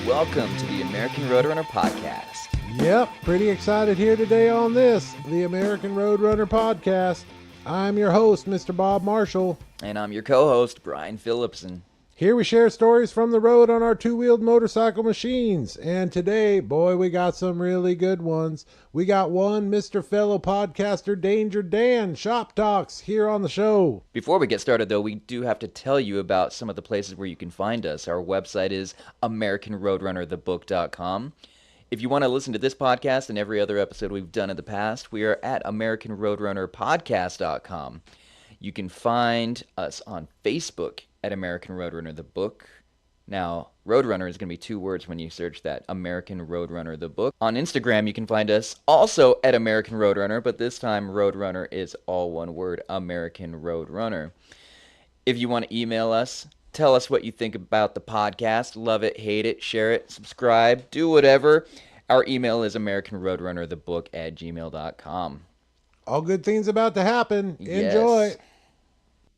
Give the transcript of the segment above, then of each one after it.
Welcome to the American Roadrunner Podcast. Yep, pretty excited here today on this, the American Roadrunner Podcast. I'm your host, Mr. Bob Marshall. And I'm your co-host, Brian Phillipson. Here we share stories from the road on our two-wheeled motorcycle machines. And today, boy, we got some really good ones. We got one Mr. Fellow Podcaster Danger Dan Shop Talks here on the show. Before we get started, though, we do have to tell you about some of the places where you can find us. Our website is AmericanRoadrunnerthebook.com. If you want to listen to this podcast and every other episode we've done in the past, we are at AmericanRoadrunnerPodcast.com. You can find us on Facebook at American Roadrunner the Book. Now, Roadrunner is going to be two words when you search that, American Roadrunner the Book. On Instagram, you can find us also at American Roadrunner, but this time Roadrunner is all one word, American Roadrunner. If you want to email us, tell us what you think about the podcast. Love it, hate it, share it, subscribe, do whatever. Our email is AmericanRoadrunnerthebook@gmail.com. All good things about to happen. Yes. Enjoy.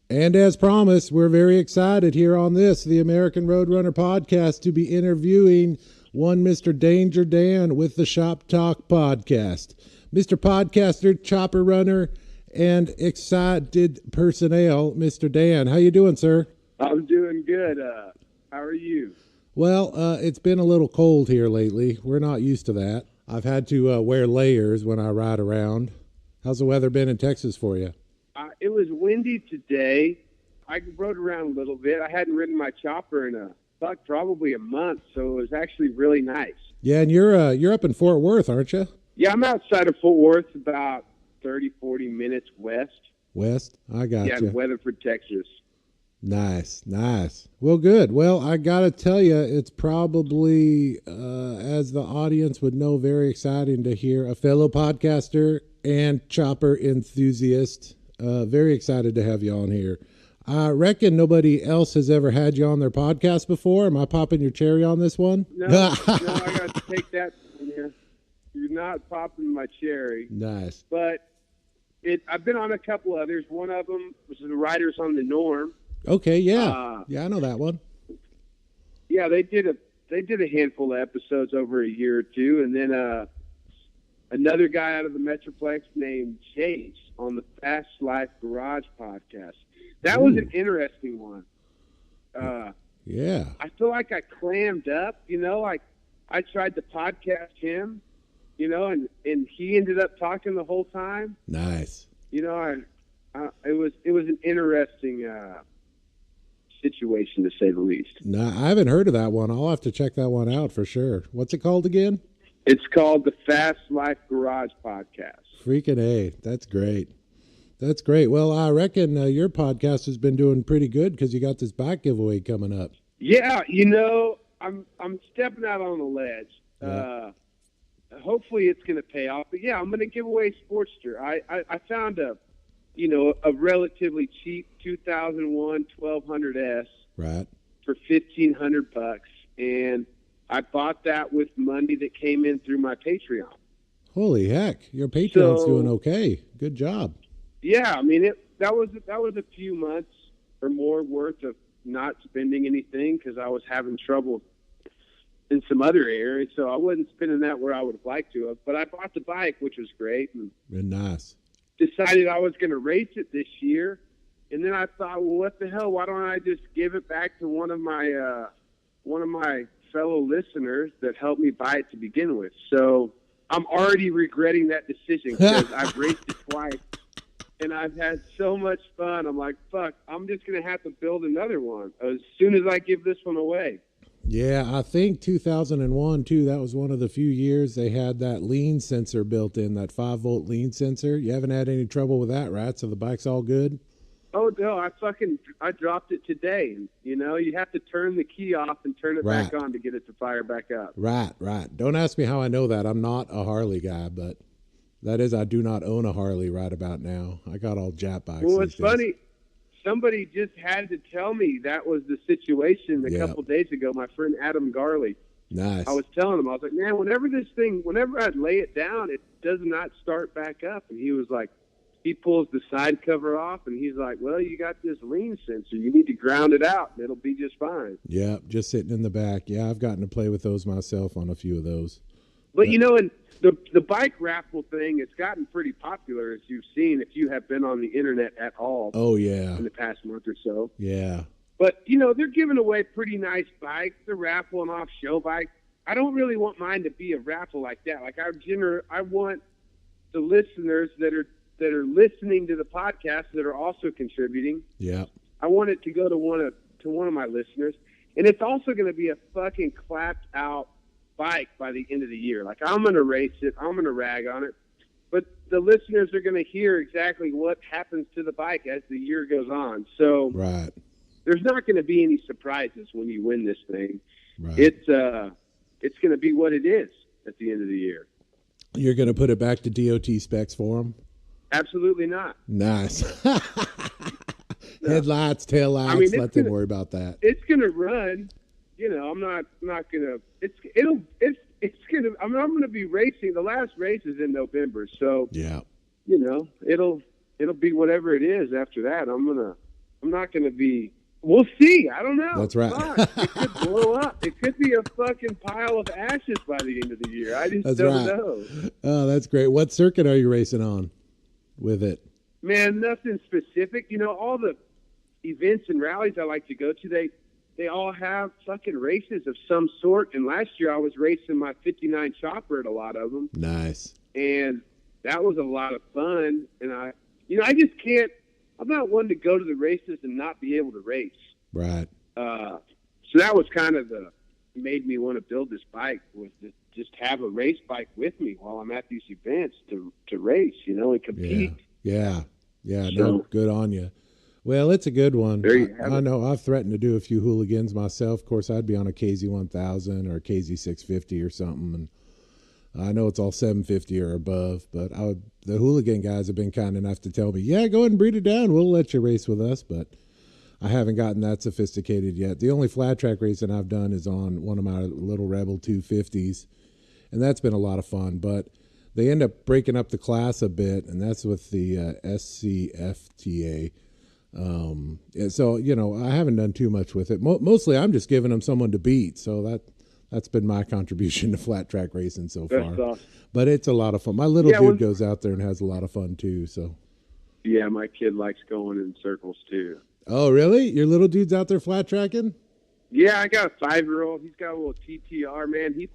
And as promised, we're very excited here on this, the American Roadrunner Podcast, to be interviewing one Mr. Danger Dan with the Shop Talk Podcast. Mr. Podcaster, Chopper Runner, and excited personnel, Mr. Dan. How you doing, sir? I'm doing good. How are you? Well, it's been a little cold here lately. We're not used to that. I've had to wear layers when I ride around. How's the weather been in Texas for you? It was windy today. I rode around a little bit. I hadn't ridden my chopper in probably a month, so it was actually really nice. Yeah, and you're up in Fort Worth, aren't you? Yeah, I'm outside of Fort Worth, about 30, 40 minutes west. West? I got you. Yeah, Weatherford, Texas. Nice. Well, good. Well, I got to tell you, it's probably, as the audience would know, very exciting to hear a fellow podcaster and chopper enthusiast. Very excited to have you on here. I reckon nobody else has ever had you on their podcast before. Am I popping your cherry on this one? No, I got to take that from you. You're not popping my cherry. Nice. But I've been on a couple others. One of them was the Riders on the Norm. Okay, yeah. I know that one. Yeah, they did a handful of episodes over a year or two, and then another guy out of the Metroplex named Chase on the Fast Life Garage podcast. That was an interesting one. Yeah. I feel like I clammed up, like I tried to podcast him, and he ended up talking the whole time. Nice. It was an interesting situation, to say the least. No, I haven't heard of that one. I'll have to check that one out for sure. What's it called again? It's called the Fast Life Garage Podcast. Freaking A. That's great. That's great. Well, I reckon your podcast has been doing pretty good because you got this bike giveaway coming up. Yeah, I'm stepping out on a ledge. Yeah. Hopefully it's going to pay off. But yeah, I'm going to give away a Sportster. I found a relatively cheap 2001 1200S right for $1,500, and I bought that with money that came in through my Patreon. Holy heck, your Patreon's doing okay. Good job. Yeah, I mean that was a few months or more worth of not spending anything because I was having trouble in some other areas, so I wasn't spending that where I would have liked to have. But I bought the bike, which was great, and nice. Decided I was going to race it this year, and then I thought, well, what the hell? Why don't I just give it back to one of my fellow listeners that helped me buy it to begin with? So I'm already regretting that decision because I've raced it twice, and I've had so much fun. I'm like, fuck, I'm just going to have to build another one as soon as I give this one away. Yeah, I think 2001, too, that was one of the few years they had that lean sensor built in, that 5-volt lean sensor. You haven't had any trouble with that, right? So the bike's all good? Oh, no, I dropped it today. You have to turn the key off and turn it back on to get it to fire back up. Right. Don't ask me how I know that. I'm not a Harley guy, but that is, I do not own a Harley right about now. I got all Jap bikes. Well, it's funny. Somebody just had to tell me that was the situation a couple days ago. My friend Adam Garley. Nice. I was telling him, I was like, man, whenever I lay it down, it does not start back up. And he was like, he pulls the side cover off, and he's like, well, you got this lean sensor. You need to ground it out, and it'll be just fine. Yeah, just sitting in the back. Yeah, I've gotten to play with those myself on a few of those. But, you know, and the bike raffle thing, it's gotten pretty popular, as you've seen, if you have been on the internet at all. Oh, yeah. In the past month or so. Yeah. But, you know, they're giving away pretty nice bikes. They're raffling off show bikes. I don't really want mine to be a raffle like that. Like, I want the listeners that are listening to the podcast that are also contributing. Yeah. I want it to go to one of my listeners. And it's also going to be a fucking clapped out bike by the end of the year. Like, I'm going to race it. I'm going to rag on it. But the listeners are going to hear exactly what happens to the bike as the year goes on. So right. There's not going to be any surprises when you win this thing. Right. It's going to be what it is at the end of the year. You're going to put it back to DOT specs for them? Absolutely not. Nice. Headlights, taillights, I mean, let them worry about that. It's going to run. You know, I'm not going to. I'm going to be racing. The last race is in November, so yeah. You know, it'll be whatever it is after that. I'm not going to be. We'll see. I don't know. That's right. It could blow up. It could be a fucking pile of ashes by the end of the year. I just don't know. Oh, that's great. What circuit are you racing on with it? Man, nothing specific. You know, all the events and rallies I like to go to, they all have fucking races of some sort. And last year I was racing my 59 chopper at a lot of them. Nice. And that was a lot of fun. And I just can't. I'm not one to go to the races and not be able to race. Right. So that was kind of made me want to build this bike, was to just have a race bike with me while I'm at these events to race, you know, and compete. Yeah. So, no, good on you. Well, it's a good one. There you have I it. know I've threatened to do a few hooligans myself. Of course, I'd be on a KZ1000 or a KZ650 or something, and I know it's all 750 or above, but the hooligan guys have been kind enough to tell me, yeah, go ahead and breed it down. We'll let you race with us, but I haven't gotten that sophisticated yet. The only flat track racing I've done is on one of my little Rebel 250s, and that's been a lot of fun, but they end up breaking up the class a bit, and that's with the SCFTA. So, you know, I haven't done too much with it. Mostly I'm just giving them someone to beat, so that's been my contribution to flat track racing so far. That's awesome. But it's a lot of fun. My little dude goes out there and has a lot of fun too. So. Yeah, my kid likes going in circles too. Oh, really? Your little dude's out there flat tracking? Yeah, I got a 5-year-old. He's got a little TTR, man. He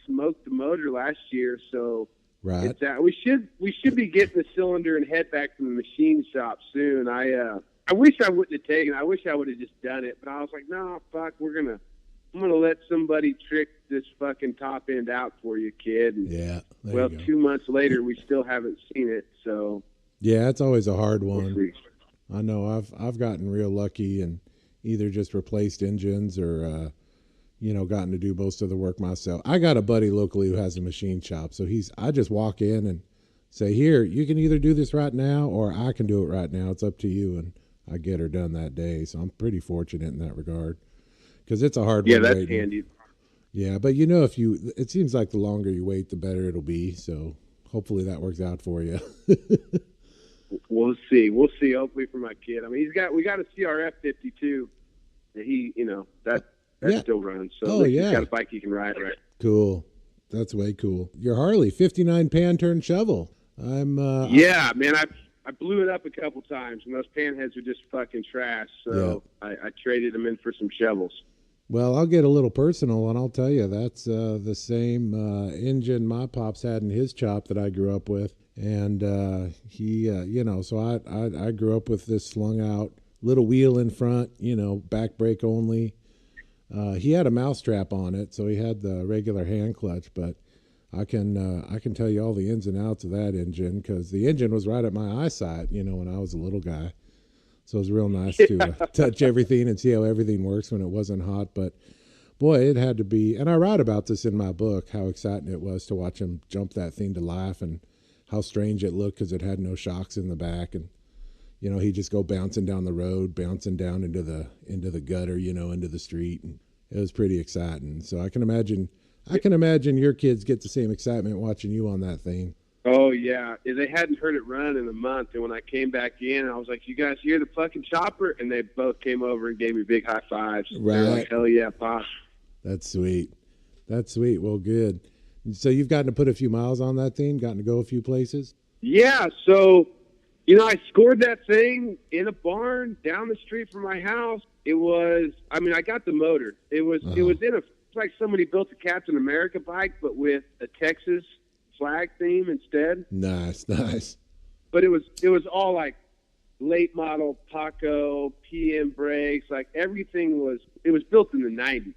smoked the motor last year, so right. We should be getting the cylinder and head back from the machine shop soon. I wish I wouldn't have taken it. I wish I would have just done it, but I was like, no, fuck, I'm gonna let somebody trick this fucking top end out for you, kid. And, yeah. Well, 2 months later, we still haven't seen it. So. Yeah, it's always a hard one. We'll see. I know I've gotten real lucky and either just replaced engines or gotten to do most of the work myself. I got a buddy locally who has a machine shop, so I just walk in and say, here, you can either do this right now or I can do it right now. It's up to you, and I get her done that day. So I'm pretty fortunate in that regard. Because it's a hard one. Yeah, that's handy. Yeah, but it seems like the longer you wait, the better it'll be. So hopefully that works out for you. We'll see. We'll see. Hopefully for my kid. I mean, we got a CRF 52 that that still runs. So he's got a bike he can ride. Right. Cool. That's way cool. Your Harley 59 pan turn shovel. Yeah, man. I blew it up a couple times, and those panheads are just fucking trash. So I traded them in for some shovels. Well, I'll get a little personal, and I'll tell you that's the same engine my pops had in his chop that I grew up with, and so I grew up with this slung out little wheel in front, back brake only. He had a mousetrap on it, so he had the regular hand clutch, but I can tell you all the ins and outs of that engine because the engine was right at my eyesight, when I was a little guy. So it was real nice to touch everything and see how everything works when it wasn't hot. But, boy, it had to be – and I write about this in my book, how exciting it was to watch him jump that thing to life and how strange it looked because it had no shocks in the back. And, he'd just go bouncing down the road, bouncing down into the gutter, into the street. And it was pretty exciting. So I can imagine your kids get the same excitement watching you on that thing. Oh yeah, they hadn't heard it run in a month, and when I came back in, I was like, "You guys hear the fucking chopper?" And they both came over and gave me big high fives. They were Right. like, "Hell yeah, Pop!" That's sweet. That's sweet. Well, good. So you've gotten to put a few miles on that thing, gotten to go a few places? Yeah, so I scored that thing in a barn down the street from my house. It was, I mean, I got the motor. It was it's like somebody built a Captain America bike, but with a Texas flag theme instead. Nice, nice. But it was all like late model Paco, PM brakes, like everything was. It was built in the '90s.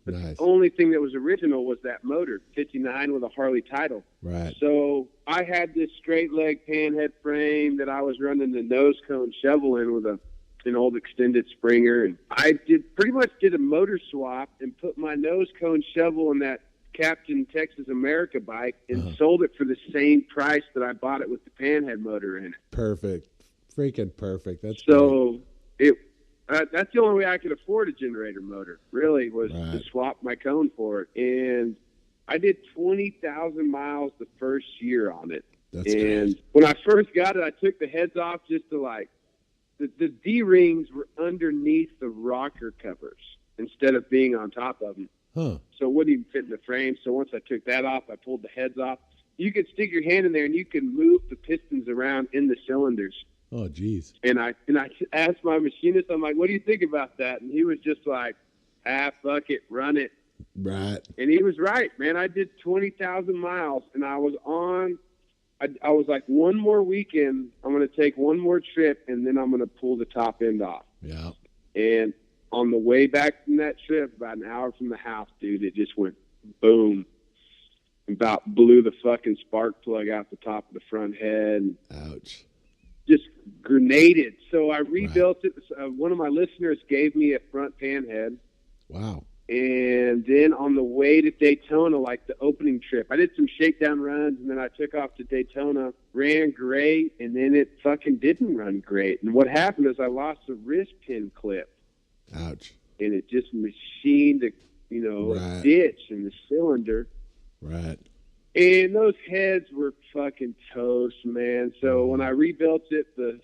Nice. The only thing that was original was that motor, 59 with a Harley title. Right. So I had this straight leg panhead frame that I was running the nose cone shovel in with an old extended Springer, and I pretty much did a motor swap and put my nose cone shovel in that Captain Texas America bike and sold it for the same price that I bought it with the panhead motor in it. Perfect. Freaking perfect. That's so great. That's the only way I could afford a generator motor, really, was to swap my cone for it. And I did 20,000 miles the first year on it. That's and great. When I first got it, I took the heads off just to like, the D-rings were underneath the rocker covers instead of being on top of them. Huh. So it wouldn't even fit in the frame. So once I took that off, I pulled the heads off. You could stick your hand in there and you can move the pistons around in the cylinders. Oh, geez. And I asked my machinist, I'm like, "What do you think about that?" And he was just like, fuck it, run it. Right. And he was right, man. I did 20,000 miles, and I was on. I was like, one more weekend, I'm going to take one more trip, and then I'm going to pull the top end off. Yeah. And on the way back from that trip, about an hour from the house, dude, it just went boom. About blew the fucking spark plug out the top of the front head. Ouch. Just grenaded. So I rebuilt it. One of my listeners gave me a front panhead. Wow. And then on the way to Daytona, like the opening trip, I did some shakedown runs, and then I took off to Daytona, ran great, and then it fucking didn't run great. And what happened is I lost a wrist pin clip. Ouch. And it just machined a ditch in the cylinder. Right. And those heads were fucking toast, man. So when I rebuilt it the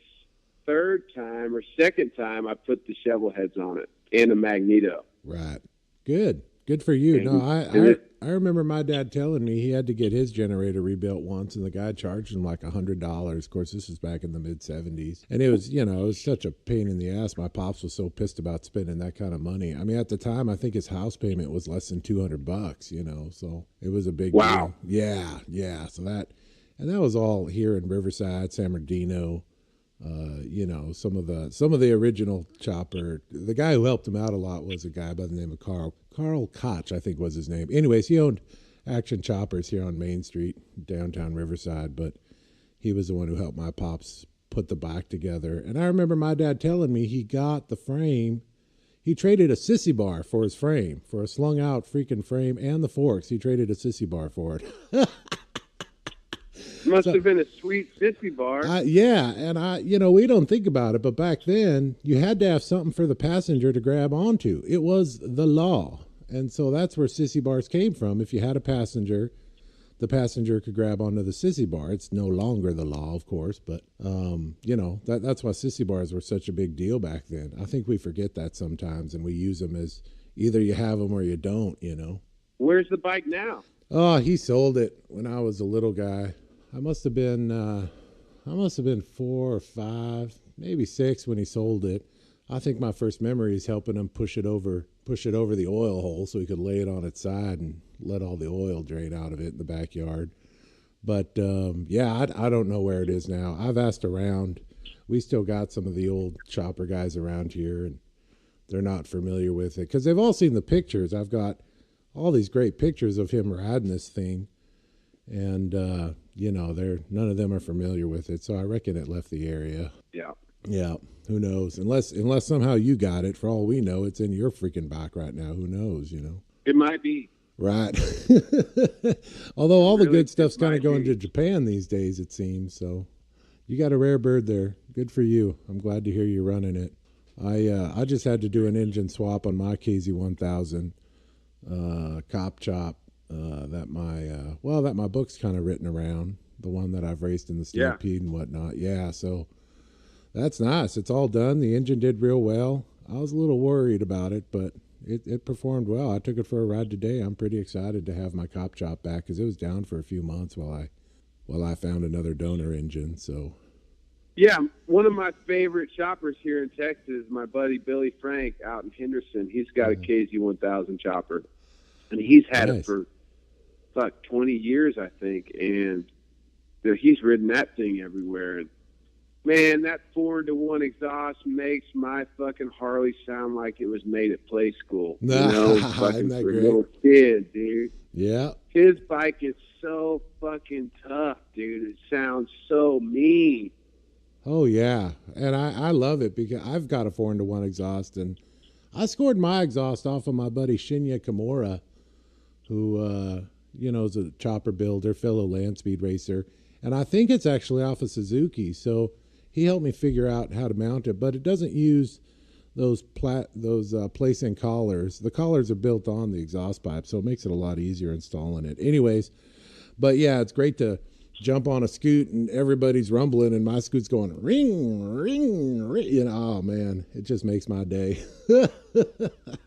second time, I put the shovel heads on it and a magneto. Right. Good. Good for you. No, I remember my dad telling me he had to get his generator rebuilt once, and the guy charged him like $100. Of course, this was back in the mid-'70s. And it was such a pain in the ass. My pops was so pissed about spending that kind of money. I mean, at the time, I think his house payment was less than $200, so it was a big deal. Yeah, yeah. So that was all here in Riverside, San Bernardino. Some of the original chopper. The guy who helped him out a lot was a guy by the name of Carl Koch, I think was his name. Anyways, he owned Action Choppers here on Main Street, downtown Riverside, but he was the one who helped my pops put the bike together. And I remember my dad telling me he got the frame. He traded a sissy bar for his frame, for a slung out freaking frame and the forks. He traded a sissy bar for it. Must have been a sweet sissy bar. Yeah, and we don't think about it, but back then you had to have something for the passenger to grab onto. It was the law, and so that's where sissy bars came from. If you had a passenger, the passenger could grab onto the sissy bar. It's no longer the law, of course, but that's why sissy bars were such a big deal back then. I think we forget that sometimes, and we use them as either you have them or you don't. Where's the bike now? Oh, he sold it when I was a little guy. I must have been 4 or 5, maybe 6 when he sold it. I think my first memory is helping him push it over the oil hole so he could lay it on its side and let all the oil drain out of it in the backyard. But I don't know where it is now. I've asked around. We still got some of the old chopper guys around here, and they're not familiar with it because they've all seen the pictures. I've got all these great pictures of him riding this thing. And, none of them are familiar with it. So I reckon it left the area. Yeah. Yeah. Who knows? Unless somehow you got it. For all we know, it's in your freaking back right now. Who knows, It might be. Right. Although all the good stuff's kind of going to Japan these days, it seems. So you got a rare bird there. Good for you. I'm glad to hear you running it. I just had to do an engine swap on my KZ1000 cop chop. That my book's kind of written around. the one that I've raced in the Yeah. Stampede and whatnot. Yeah, so that's nice. It's all done. The engine did real well. I was a little worried about it, but it performed well. I took it for a ride today. I'm pretty excited to have my Cop Chop back because it was down for a few months while I found another donor engine. So Yeah, one of my favorite choppers here in Texas is my buddy Billy Frank out in Henderson. He's got a KZ1000 chopper, and he's had it Nice. for 20 years, I think, and he's ridden that thing everywhere. And man, that 4-into-1 exhaust makes my fucking Harley sound like it was made at play school. You know, Isn't fucking that for great? little kids, dude. yeah, His bike is so fucking tough, dude. It sounds so mean. oh yeah, and I love it because I've got a 4-into-1 exhaust, and I scored my exhaust off of my buddy Shinya Kimura, who is a chopper builder, fellow land speed racer, and I think it's actually off of Suzuki. So he helped me figure out how to mount it, but it doesn't use those place-in collars. The collars are built on the exhaust pipe, so it makes it a lot easier installing it. Anyways, but yeah, it's great to jump on a scoot and everybody's rumbling and my scoot's going ring, ring, ring. Oh man, it just makes my day.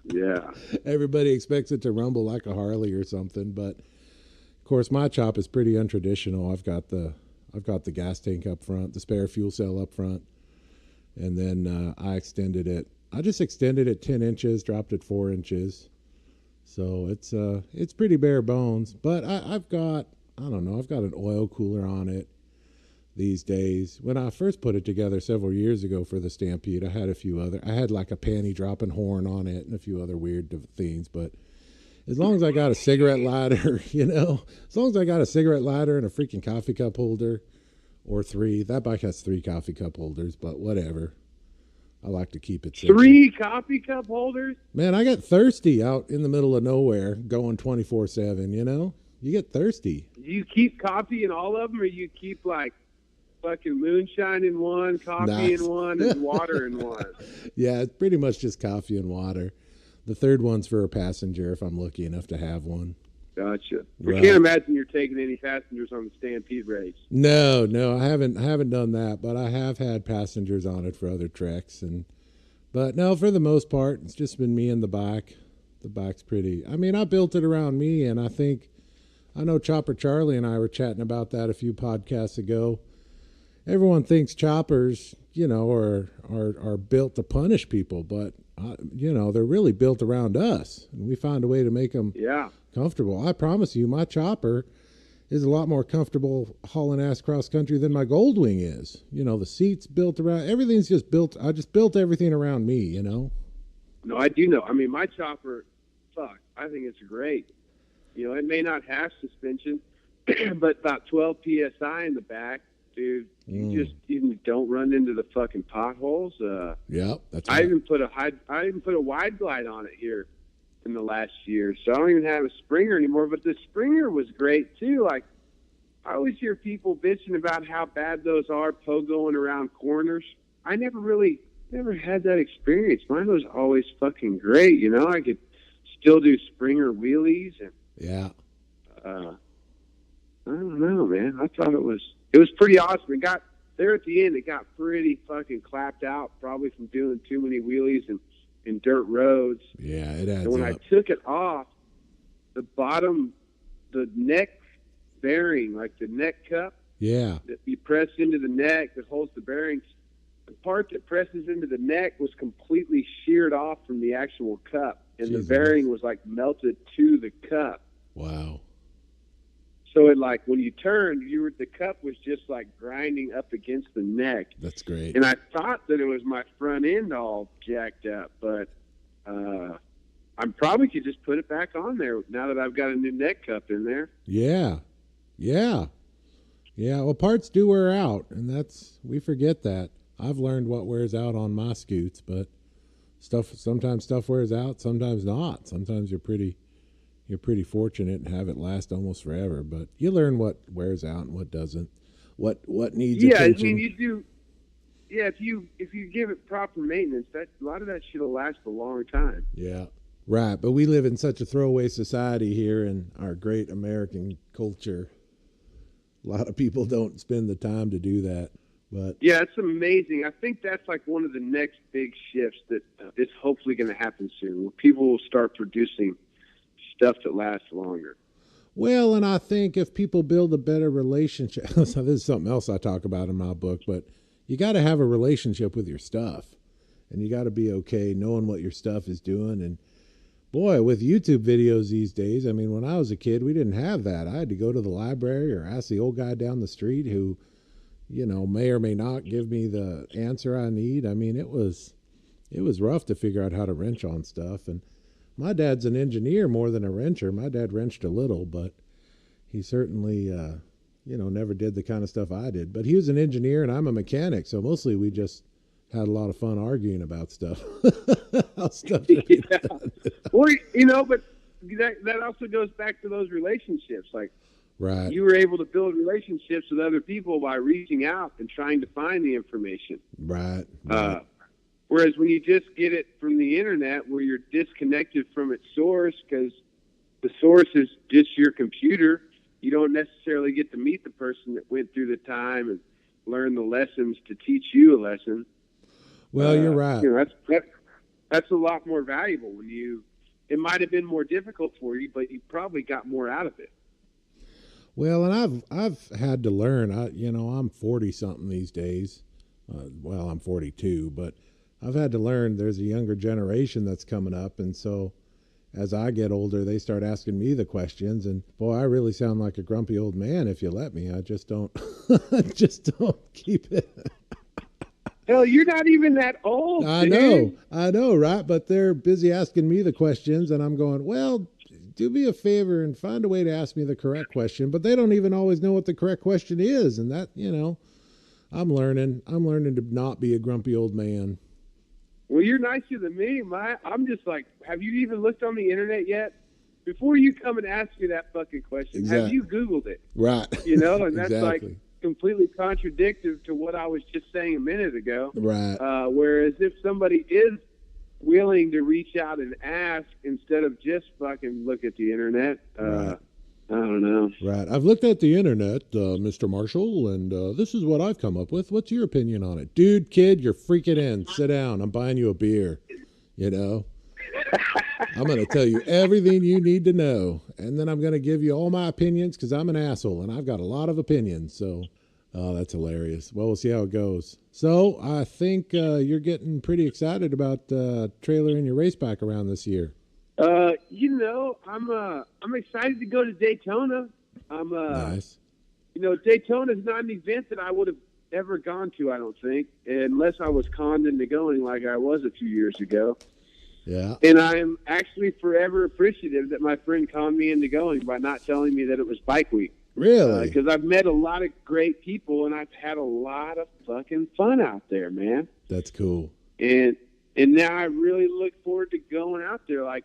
Yeah. Everybody expects it to rumble like a Harley or something, but of course my chop is pretty untraditional. I've got the gas tank up front, the spare fuel cell up front, and then I just extended it 10 inches, dropped it 4 inches. So it's pretty bare bones, but I've got an oil cooler on it these days. When I first put it together several years ago for the Stampede, I had like a panty dropping horn on it and a few other weird things, but as long as I got a cigarette lighter, as long as I got a cigarette lighter and a freaking coffee cup holder or 3, that bike has 3 coffee cup holders, but whatever. I like to keep it simple. 3 coffee cup holders? Man, I get thirsty out in the middle of nowhere going 24/7, You get thirsty. Do you keep coffee in all of them, or you keep like fucking moonshine in one, coffee Nice. in one, and water in one? Yeah, it's pretty much just coffee and water. The third one's for a passenger if I'm lucky enough to have one. Gotcha. Right. I can't imagine you're taking any passengers on the Stampede race. No, I haven't done that, but I have had passengers on it for other treks, but no, for the most part, it's just been me and the bike. The bike's pretty. I mean, I built it around me, and I know Chopper Charlie and I were chatting about that a few podcasts ago. Everyone thinks choppers, are built to punish people, but they're really built around us, and we find a way to make them Yeah. comfortable. I promise you, my chopper is a lot more comfortable hauling ass cross country than my Goldwing is. The seats built around, everything's just built. I just built everything around me. No, I do know. I mean, my chopper, I think it's great. It may not have suspension, but about 12 psi in the back, dude. You don't run into the fucking potholes. Yeah, that's I right. even put a wide glide on it here in the last year, so I don't even have a Springer anymore. But the Springer was great too. Like, I always hear people bitching about how bad those are pogoing around corners. I never had that experience. Mine was always fucking great. I could still do Springer wheelies, and Yeah. I don't know, man. I thought it was pretty awesome. It got there at the end. It got pretty fucking clapped out, probably from doing too many wheelies in dirt roads. Yeah, it adds And when up. I took it off, the bottom, the neck bearing, like the neck cup Yeah. that you press into the neck that holds the bearings, the part that presses into the neck was completely sheared off from the actual cup, and Jesus. the bearing was like melted to the cup. Wow. So it, like, when you turned, the cup was just like grinding up against the neck. That's great. And I thought that it was my front end all jacked up, but I probably could just put it back on there now that I've got a new neck cup in there. Yeah. Yeah. Yeah. Well, parts do wear out, and we forget that. I've learned what wears out on my scoots, but sometimes stuff wears out, sometimes not. Sometimes you're pretty fortunate and have it last almost forever, but you learn what wears out and what doesn't, what needs attention. I mean, you do. Yeah, if you give it proper maintenance, a lot of that shit will last a long time. Yeah, right. But we live in such a throwaway society here in our great American culture A lot of people don't spend the time to do that. But yeah, it's amazing. I think that's like one of the next big shifts that is hopefully going to happen soon, where people will start producing stuff that lasts longer. well, and I think if people build a better relationship, so this is something else I talk about in my book, but you got to have a relationship with your stuff, and you got to be okay knowing what your stuff is doing. And boy, with YouTube videos these days, I mean, when I was a kid, we didn't have that. I had to go to the library or ask the old guy down the street who, may or may not give me the answer I need. I mean, it was rough to figure out how to wrench on stuff. And my dad's an engineer more than a wrencher. My dad wrenched a little, but he certainly, never did the kind of stuff I did. But he was an engineer and I'm a mechanic, so mostly we just had a lot of fun arguing about stuff. How stuff should be done. Well, but that also goes back to those relationships. Like, Right. you were able to build relationships with other people by reaching out and trying to find the information. Right. Whereas when you just get it from the internet, where you're disconnected from its source because the source is just your computer, you don't necessarily get to meet the person that went through the time and learn the lessons to teach you a lesson. Well, you're right. That's a lot more valuable when it might have been more difficult for you, but you probably got more out of it. Well, and I've had to learn. I'm 40 something these days. I'm 42, but I've had to learn there's a younger generation that's coming up, and so as I get older, they start asking me the questions, and boy, I really sound like a grumpy old man if you let me. I just don't keep it. Hell, you're not even that old. I know, right? But they're busy asking me the questions, and I'm going, well, do me a favor and find a way to ask me the correct question. But they don't even always know what the correct question is, and that, I'm learning to not be a grumpy old man. Well, you're nicer than me. I'm just like, have you even looked on the internet yet? Before you come and ask me that fucking question, Exactly. Have you Googled it? Right. And that's Exactly. like completely contradictory to what I was just saying a minute ago. Right. Whereas if somebody is willing to reach out and ask instead of just fucking look at the internet, Right. I don't know. Right. I've looked at the internet, Mr. Marshall, and this is what I've come up with. What's your opinion on it? Dude, kid, you're freaking in. Sit down. I'm buying you a beer. I'm going to tell you everything you need to know. And then I'm going to give you all my opinions because I'm an asshole and I've got a lot of opinions. So, that's hilarious. Well, we'll see how it goes. So I think you're getting pretty excited about trailering your race back around this year. I'm excited to go to Daytona. Nice. Daytona is not an event that I would have ever gone to, I don't think, unless I was conned into going like I was a few years ago. Yeah. And I am actually forever appreciative that my friend conned me into going by not telling me that it was Bike Week. Really? Because I've met a lot of great people and I've had a lot of fucking fun out there, man. That's cool. And now I really look forward to going out there. Like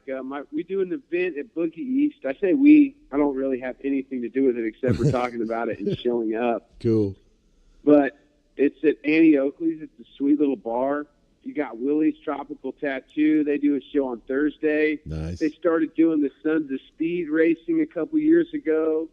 we do an event at Boogie East. I say we. I don't really have anything to do with it except for talking about it and showing up. Cool. But it's at Annie Oakley's. It's a sweet little bar. You got Willie's Tropical Tattoo. They do a show on Thursday. Nice. They started doing the Sons of Speed racing a couple years ago.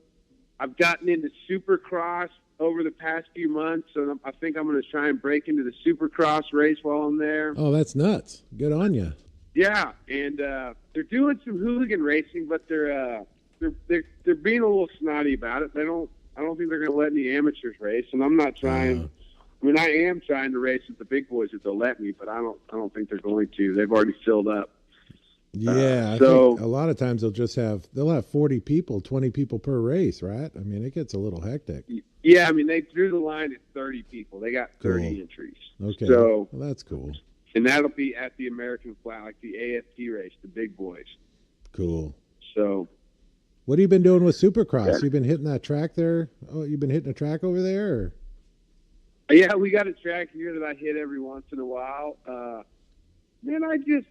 I've gotten into Supercross over the past few months, so I think I'm going to try and break into the Supercross race while I'm there. Oh, that's nuts. Good on you. Yeah, and they're doing some hooligan racing, but they're being a little snotty about it. I don't think they're going to let any amateurs race, and I'm not trying. I mean, I am trying to race with the big boys if they'll let me, but I don't think they're going to. They've already filled up. Yeah, I think a lot of times they'll have 40 people, 20 people per race, right? I mean, it gets a little hectic. Yeah, I mean, they drew the line at 30 people. They got 30 entries. Okay, so well, that's cool. And that'll be at the American Flag, like the AFT race, the big boys. Cool. So, what have you been doing with Supercross? Yeah. You been hitting that track there? Oh, you've been hitting a track over there? Or? Yeah, we got a track here that I hit every once in a while. Man, I guess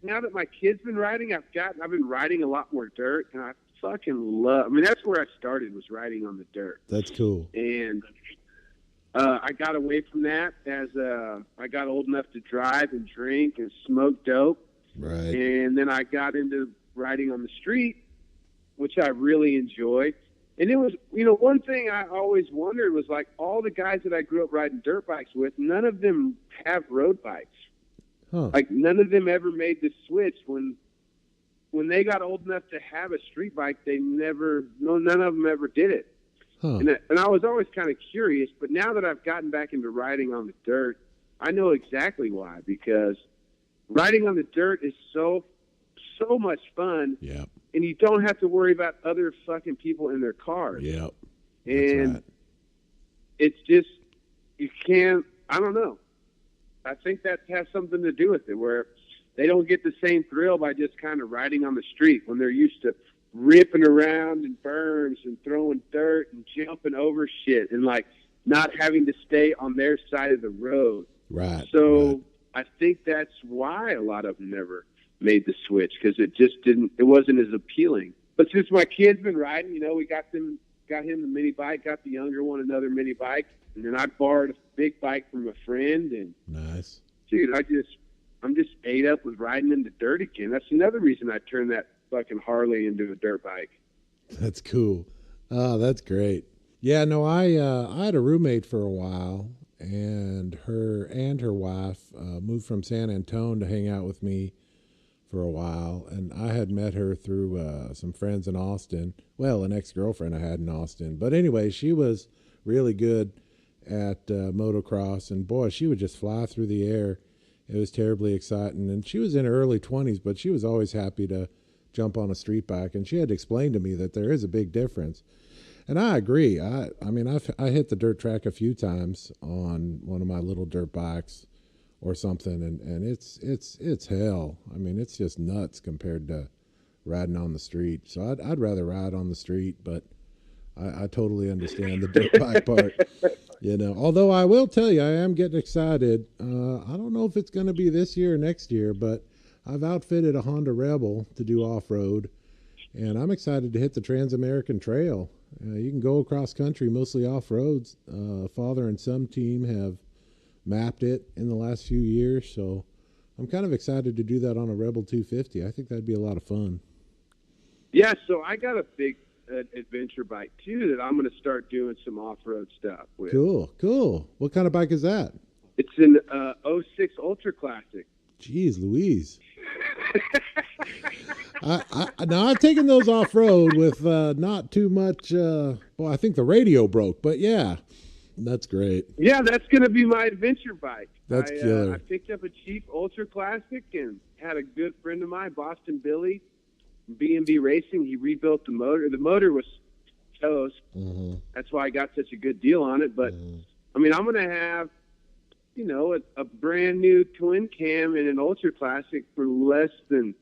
now that my kid's been riding, I've been riding a lot more dirt, and I fucking love. I mean, that's where I started, was riding on the dirt. That's cool. And I got away from that as I got old enough to drive and drink and smoke dope. Right. And then I got into riding on the street, which I really enjoy. And it was, one thing I always wondered was like all the guys that I grew up riding dirt bikes with, none of them have road bikes. Huh. Like none of them ever made the switch when they got old enough to have a street bike. None of them ever did it. Huh. And I was always kind of curious, but now that I've gotten back into riding on the dirt, I know exactly why, because riding on the dirt is so much fun. Yep. And you don't have to worry about other fucking people in their cars. Yep. And right. It's just, you can't, I don't know. I think that has something to do with it, where they don't get the same thrill by just kind of riding on the street when they're used to ripping around in berms and throwing dirt and jumping over shit and like not having to stay on their side of the road. Right. So right. I think that's why a lot of them never made the switch, because it wasn't as appealing. But since my kid's been riding, we got him the mini bike, got the younger one another mini bike, and then I borrowed a big bike from a friend. And nice, dude, I'm just ate up with riding in the dirt again. That's another reason I turned that fucking Harley into a dirt bike. That's cool. Oh, that's great. Yeah, no, I had a roommate for a while, and her wife moved from San Antonio to hang out with me for a while, and I had met her through some friends in Austin. Well, an ex-girlfriend I had in Austin. But anyway, she was really good at motocross, and boy, she would just fly through the air. It was terribly exciting, and she was in her early 20s, but she was always happy to jump on a street bike, and she had explained to me that there is a big difference. And I agree. I mean, I hit the dirt track a few times on one of my little dirt bikes or something, and it's hell. I mean, it's just nuts compared to riding on the street. So I'd rather ride on the street, but I totally understand the dirt bike part. Although I will tell you, I am getting excited. I don't know if it's going to be this year or next year, but I've outfitted a Honda Rebel to do off-road, and I'm excited to hit the Trans-American Trail. You can go across country, mostly off-roads. Father and son team have mapped it in the last few years, so I'm kind of excited to do that on a Rebel 250. I think that'd be a lot of fun. Yeah, so I got a big adventure bike too that I'm going to start doing some off-road stuff with. Cool. What kind of bike is that? It's an 06 Ultra Classic. Jeez Louise. Now I've taken those off-road with not too much, I think the radio broke, but yeah, that's great. Yeah, that's going to be my adventure bike. That's killer. I picked up a cheap Ultra Classic and had a good friend of mine, Boston Billy, B&B Racing. He rebuilt the motor. The motor was toast. Mm-hmm. That's why I got such a good deal on it. But, I mean, I'm going to have, a brand new twin cam and an Ultra Classic for less than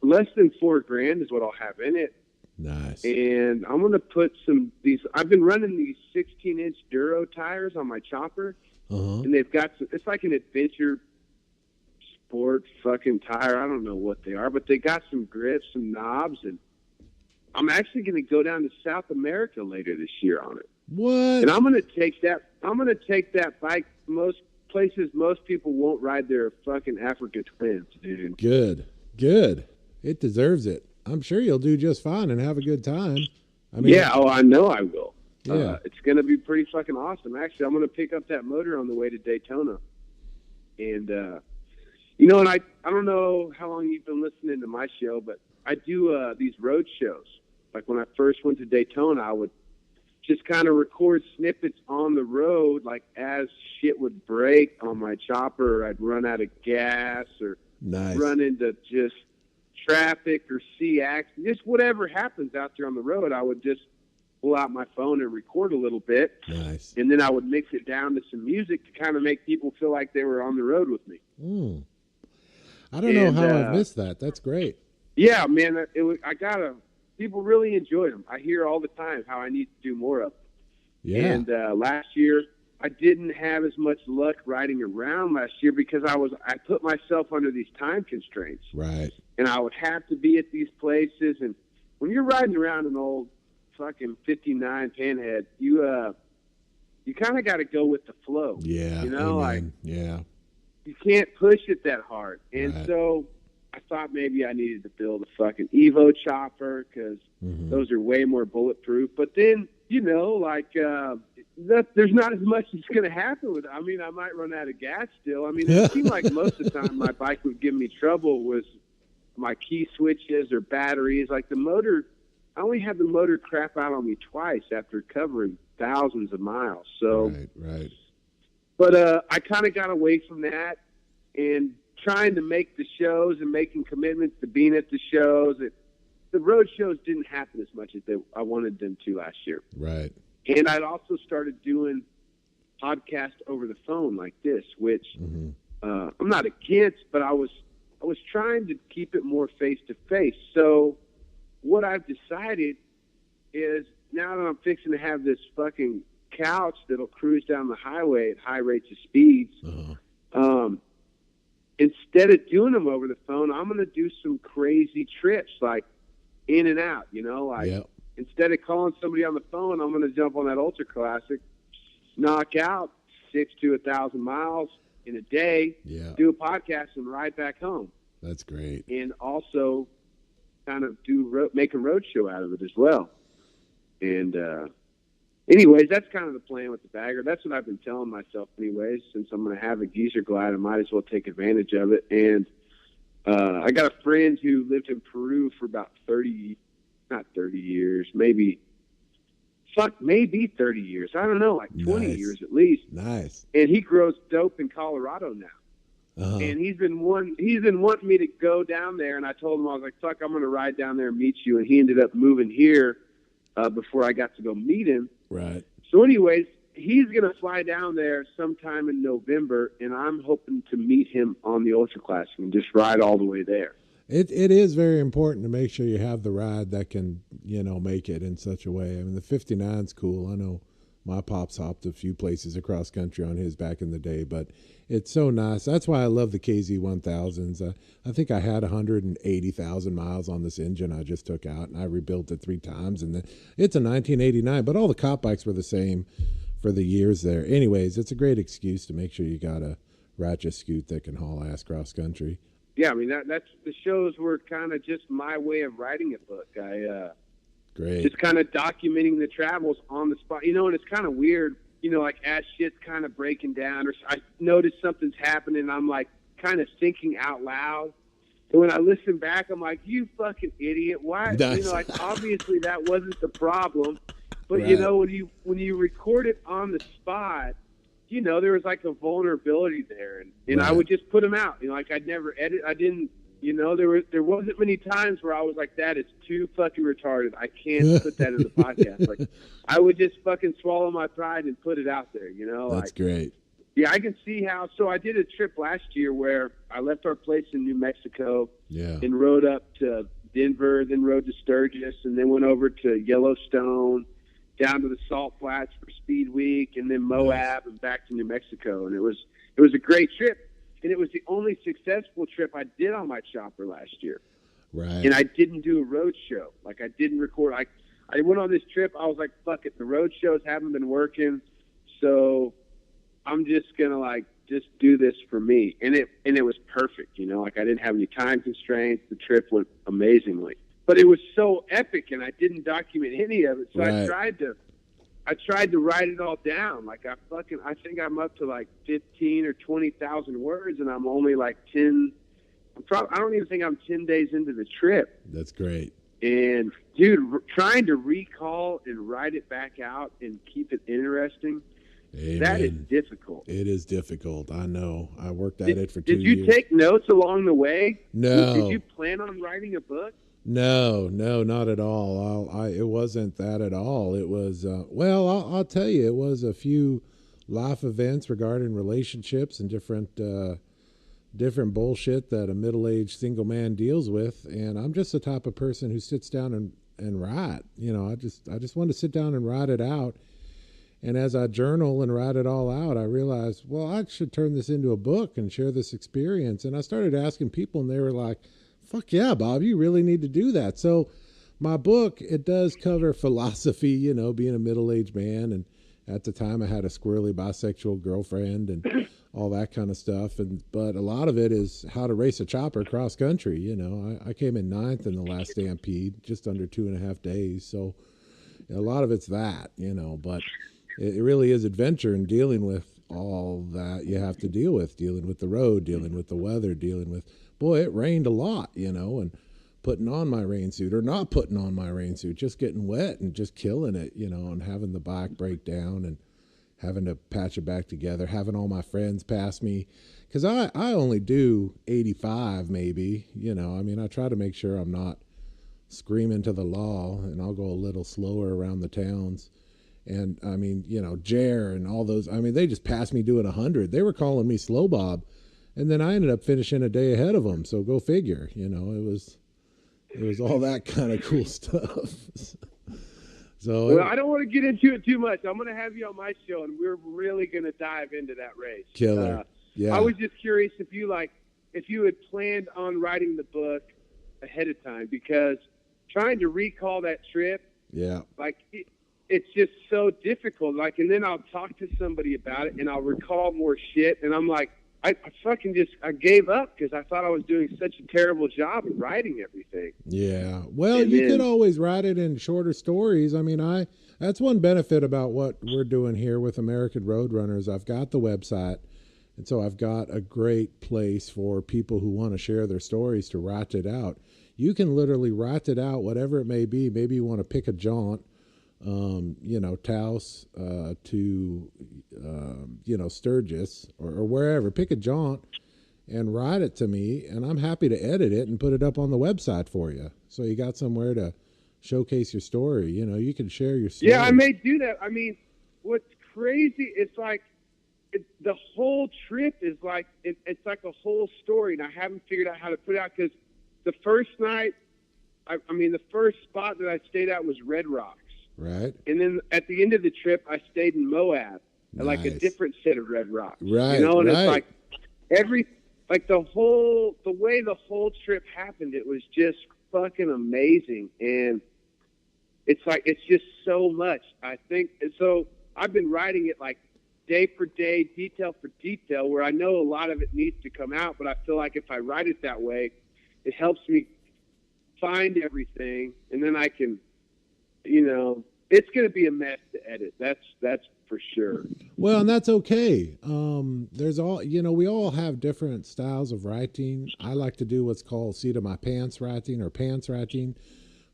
$4,000 is what I'll have in it. Nice. And I'm going to put I've been running these 16-inch Duro tires on my chopper, and they've got it's like an adventure sport fucking tire. I don't know what they are, but they got some grips, some knobs, and I'm actually going to go down to South America later this year on it. What? And I'm going to take that bike most places most people won't ride their fucking Africa Twins, dude. Good. It deserves it. I'm sure you'll do just fine and have a good time. I mean, yeah, I know I will. Yeah. It's going to be pretty fucking awesome. Actually, I'm going to pick up that motor on the way to Daytona. And, and I don't know how long you've been listening to my show, but I do these road shows. Like when I first went to Daytona, I would just kind of record snippets on the road, like as shit would break on my chopper, or I'd run out of gas, or run into just traffic or see accident, just whatever happens out there on the road. I would just pull out my phone and record a little bit. Nice. And then I would mix it down to some music to kind of make people feel like they were on the road with me. I don't know how I've missed that. That's great. Yeah, man. People really enjoyed them. I hear all the time how I need to do more of them. Yeah. And last year, I didn't have as much luck riding around last year because I put myself under these time constraints. Right. And I would have to be at these places. And when you're riding around an old fucking 59 Panhead, you kind of got to go with the flow. Yeah. You know, amen. Yeah. You can't push it that hard. And so I thought maybe I needed to build a fucking Evo chopper because those are way more bulletproof. But then, you know, like there's not as much that's going to happen with it. I mean, I might run out of gas still. I mean, it seemed like most of the time my bike would give me trouble was my key switches or batteries. Like the motor, I only had the motor crap out on me twice after covering thousands of miles. So, right. But I kind of got away from that and trying to make the shows and making commitments to being at the shows. The road shows didn't happen as much as I wanted them to last year. Right. And I'd also started doing podcasts over the phone like this, which I'm not against, but I was trying to keep it more face to face. So what I've decided is now that I'm fixing to have this fucking couch that'll cruise down the highway at high rates of speeds, instead of doing them over the phone, I'm going to do some crazy trips like in and out, you know, like instead of calling somebody on the phone, I'm going to jump on that Ultra Classic, knock out 6 to 1,000 miles in a day, do a podcast and ride back home. That's great. And also kind of make a road show out of it as well. And anyways, that's kind of the plan with the bagger. That's what I've been telling myself anyways. Since I'm going to have a Geezer Glide, I might as well take advantage of it. And I got a friend who lived in Peru for about 30 years, maybe 30 years. I don't know, like 20 years at least. Nice. And he grows dope in Colorado now. And he's been wanting me to go down there, and I told him, I was like, fuck, I'm going to ride down there and meet you. And he ended up moving here before I got to go meet him. Right. So anyways, he's going to fly down there sometime in November, and I'm hoping to meet him on the Ultra Classic and just ride all the way there. It is very important to make sure you have the ride that can, you know, make it in such a way. I mean, the 59's cool. I know my pops hopped a few places across country on his back in the day, but it's so nice. That's why I love the KZ1000s. I think I had 180,000 miles on this engine I just took out, and I rebuilt it 3 times. And it's a 1989, but all the cop bikes were the same for the years there. Anyways, it's a great excuse to make sure you got a ratchet scoot that can haul ass cross country. Yeah, I mean, that's the shows were kind of just my way of writing a book. Great. Just kind of documenting the travels on the spot, you know, and it's kind of weird, you know, like as shit's kind of breaking down or I notice something's happening, I'm like kind of thinking out loud. And when I listen back, I'm like, you fucking idiot. Why? Nice. You know, like obviously that wasn't the problem, but Right. you know, when you record it on the spot, you know, there was like a vulnerability there, and Right. I would just put them out. You know, like I'd never edit. I didn't. You know, there wasn't many times where I was like, that is too fucking retarded. I can't put that in the podcast. Like, I would just fucking swallow my pride and put it out there, you know? That's like, great. Yeah, I can see how. So I did a trip last year where I left our place in New Mexico and rode up to Denver, then rode to Sturgis, and then went over to Yellowstone, down to the Salt Flats for Speed Week, and then Moab and back to New Mexico. And it was a great trip. And it was the only successful trip I did on my chopper last year. Right. And I didn't do a road show. Like I didn't record. I went on this trip. I was like, fuck it. The road shows haven't been working. So I'm just going to like, just do this for me. And it was perfect. You know, like I didn't have any time constraints. The trip went amazingly, but it was so epic and I didn't document any of it. So Right. I tried to write it all down. Like I think I'm up to like 15 or 20,000 words, and I'm only like 10. I don't even think I'm 10 days into the trip. That's great. And dude, trying to recall and write it back out and keep it interesting, Amen. that is difficult. It is difficult. I know. I worked at it for 2 years. Did you take notes along the way? No. Did you plan on writing a book? No, not at all. It wasn't that at all. It was, I'll tell you, it was a few life events regarding relationships and different bullshit that a middle-aged single man deals with. And I'm just the type of person who sits down and write. You know, I just want to sit down and write it out. And as I journal and write it all out, I realized, well, I should turn this into a book and share this experience. And I started asking people, and they were like, fuck yeah, Bob, you really need to do that. So my book, it does cover philosophy, you know, being a middle-aged man. And at the time I had a squirrely bisexual girlfriend and all that kind of stuff. But a lot of it is how to race a chopper cross country. You know, I came in ninth in the last Stampede, just under 2.5 days. So a lot of it's that, you know, but it really is adventure and dealing with all that you have to dealing with the road, dealing with the weather, dealing with, boy, it rained a lot, you know, and putting on my rain suit or not putting on my rain suit, just getting wet and just killing it, you know, and having the bike break down and having to patch it back together, having all my friends pass me. Because I only do 85 maybe, you know, I mean, I try to make sure I'm not screaming to the law, and I'll go a little slower around the towns. And I mean, you know, Jer and all those, I mean, they just passed me doing 100. They were calling me Slow Bob. And then I ended up finishing a day ahead of them. So go figure, you know, it was all that kind of cool stuff. So well, I don't want to get into it too much. I'm going to have you on my show, and we're really going to dive into that race. Killer. Yeah. I was just curious if you had planned on writing the book ahead of time, because trying to recall that trip, yeah, like it's just so difficult. Like, and then I'll talk to somebody about it, and I'll recall more shit, and I'm like, I gave up because I thought I was doing such a terrible job of writing everything. Yeah. Well, you could always write it in shorter stories. I mean, that's one benefit about what we're doing here with American Roadrunners. I've got the website, and so I've got a great place for people who want to share their stories to write it out. You can literally write it out, whatever it may be. Maybe you want to pick a jaunt, you know, Taos to, you know, Sturgis or wherever. Pick a jaunt and write it to me, and I'm happy to edit it and put it up on the website for you. So you got somewhere to showcase your story. You know, you can share your story. Yeah, I may do that. I mean, what's crazy is like the whole trip is like it's like a whole story, and I haven't figured out how to put it out because the first night, I mean, the first spot that I stayed at was Red Rocks. Right. And then at the end of the trip, I stayed in Moab at like a different set of Red Rocks. Right. You know, and right. it's like the way the whole trip happened, it was just fucking amazing. And it's like, it's just so much, I think. And so I've been writing it like day for day, detail for detail, where I know a lot of it needs to come out, but I feel like if I write it that way, it helps me find everything, and then I can, you know, it's going to be a mess to edit. That's for sure. Well, and that's okay. There's all, you know, we all have different styles of writing. I like to do what's called seat of my pants writing or pants writing,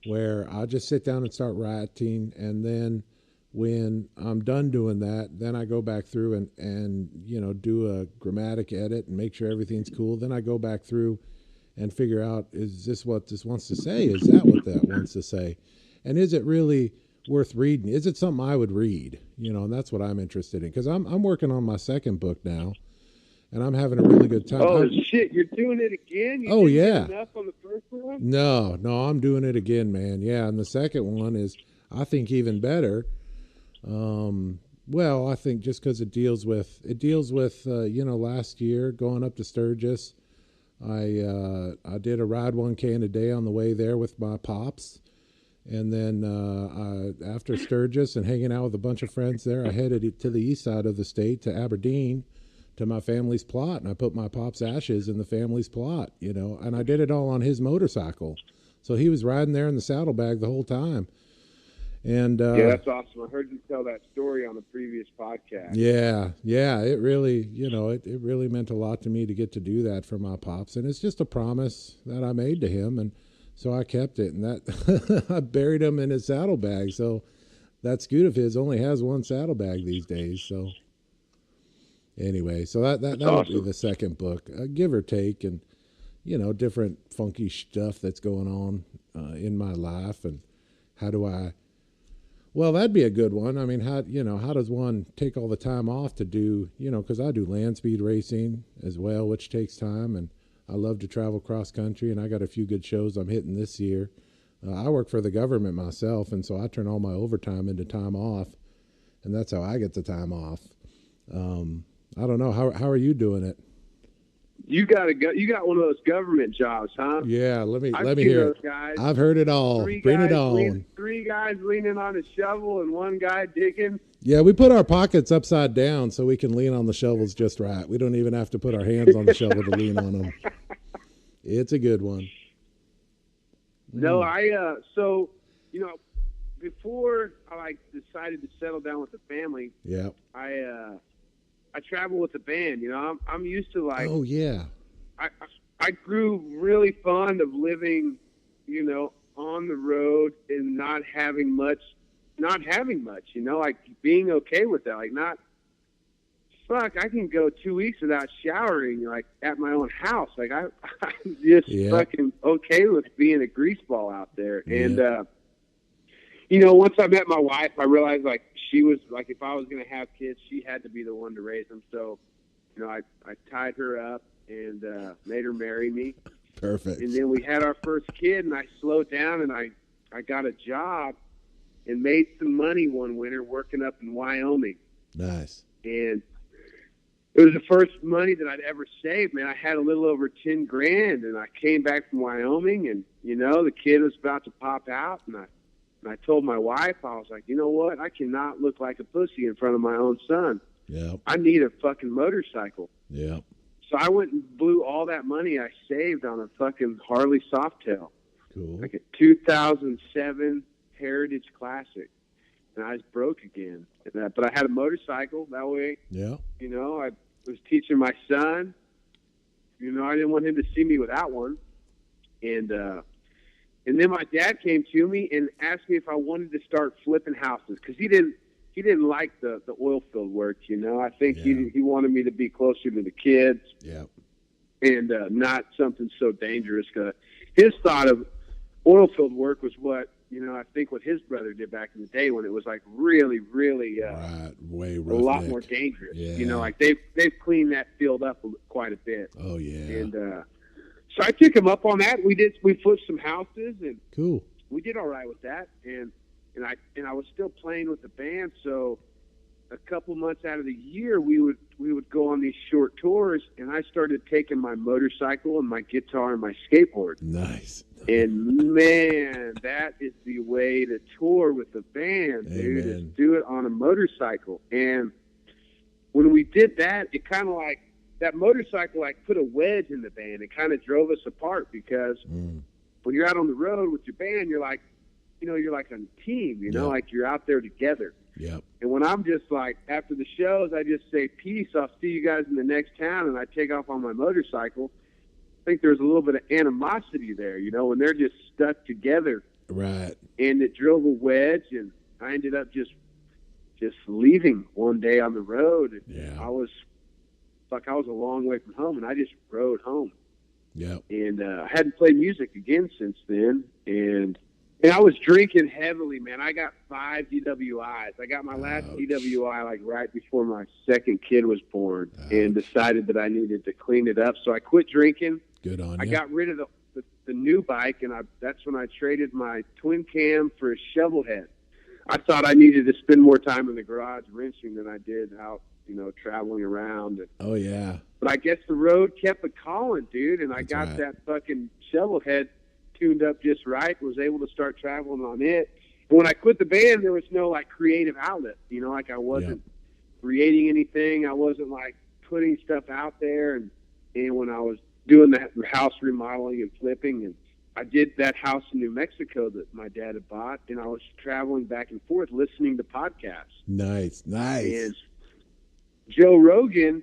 where I'll just sit down and start writing, and then when I'm done doing that, then I go back through and you know, do a grammatic edit and make sure everything's cool. Then I go back through and figure out, is this what this wants to say? Is that what that wants to say? And is it really worth reading? Is it something I would read? You know, and that's what I'm interested in, because I'm working on my second book now, and I'm having a really good time. Oh, shit, you're doing it again? You oh, didn't yeah. get enough on the first one? No, I'm doing it again, man. Yeah, and the second one is, I think, even better. Well, I think just because it deals with you know, last year going up to Sturgis, I did a ride 1K in a day on the way there with my pops, and then after Sturgis and hanging out with a bunch of friends there, I headed to the east side of the state to Aberdeen to my family's plot, and I put my pop's ashes in the family's plot, you know, and I did it all on his motorcycle, so he was riding there in the saddlebag the whole time. And yeah, that's awesome. I heard you tell that story on the previous podcast. Yeah, it really, you know, it really meant a lot to me to get to do that for my pops, and it's just a promise that I made to him, and so I kept it, and that I buried him in his saddlebag. So that scoot of his only has one saddlebag these days. So anyway, so that'll awesome. Be the second book, give or take, and you know, different funky stuff that's going on in my life, and how do I. Well, that'd be a good one. I mean, how does one take all the time off to do, you know, because I do land speed racing as well, which takes time, and I love to travel cross country, and I got a few good shows I'm hitting this year. I work for the government myself, and so I turn all my overtime into time off, and that's how I get the time off. I don't know. How are you doing it? You got one of those government jobs, huh? Yeah, let me hear it. Guys. I've heard it all. Bring it on. Three guys leaning on a shovel and one guy digging. Yeah, we put our pockets upside down so we can lean on the shovels just right. We don't even have to put our hands on the shovel to lean on them. It's a good one. No, so, you know, before I decided to settle down with the family, Yeah. I travel with the band. You know, I'm used to like. Oh yeah. I grew really fond of living, you know, on the road and not having much, you know, like being okay with that. Like fuck, I can go 2 weeks without showering, like at my own house. Like I'm just fucking okay with being a greaseball out there. And, you know, once I met my wife, I realized like she was like, if I was going to have kids, she had to be the one to raise them. So, you know, I tied her up and made her marry me. Perfect. And then we had our first kid, and I slowed down, and I got a job and made some money one winter working up in Wyoming. Nice. And it was the first money that I'd ever saved, man. I had a little over 10 grand, and I came back from Wyoming, and, you know, the kid was about to pop out, and I told my wife, I was like, you know what? I cannot look like a pussy in front of my own son. Yeah. I need a fucking motorcycle. Yeah. So I went and blew all that money I saved on a fucking Harley Softail. Cool. Like a 2007 Heritage Classic. And I was broke again. But I had a motorcycle. That way, Yeah. you know, I was teaching my son. You know, I didn't want him to see me without one. And then my dad came to me and asked me if I wanted to start flipping houses because he didn't like the oil field work, you know. I think he wanted me to be closer to the kids. Yeah. And not something so dangerous. His thought of oil field work was what, you know, I think what his brother did back in the day when it was like really, really right. Way a rough lot neck. more dangerous. Yeah. You know, like they've cleaned that field up quite a bit. Oh yeah. And so I took him up on that. We flipped some houses and Cool. we did all right with that. And I was still playing with the band, so a couple months out of the year we would go on these short tours, and I started taking my motorcycle and my guitar and my skateboard. Nice. And man, that is the way to tour with the band, dude. Amen. Is do it on a motorcycle. And when we did that, it kind of like that motorcycle like put a wedge in the band. It kind of drove us apart because when you're out on the road with your band, you're like, you know, you're like on a team, you know, like you're out there together. Yep. And when I'm just like, after the shows, I just say, peace, I'll see you guys in the next town, and I take off on my motorcycle. I think there's a little bit of animosity there, you know, when they're just stuck together. Right. And it drove a wedge, and I ended up just leaving one day on the road. And Yeah. I was a long way from home, and I just rode home. Yep. And I hadn't played music again since then, and I was drinking heavily, man. I got 5 DWIs. I got my last DWI like right before my second kid was born, and decided that I needed to clean it up. So I quit drinking. Good on you. I got rid of the new bike, and that's when I traded my twin cam for a shovel head. I thought I needed to spend more time in the garage wrenching than I did out, you know, traveling around. Oh yeah. But I guess the road kept a calling, dude, and I That's got right. that fucking shovel head tuned up just right, was able to start traveling on it. But when I quit the band, there was no like creative outlet, you know, like I wasn't creating anything. I wasn't like putting stuff out there. And when I was doing that house remodeling and flipping, and I did that house in New Mexico that my dad had bought, and I was traveling back and forth listening to podcasts. Nice. And Joe Rogan,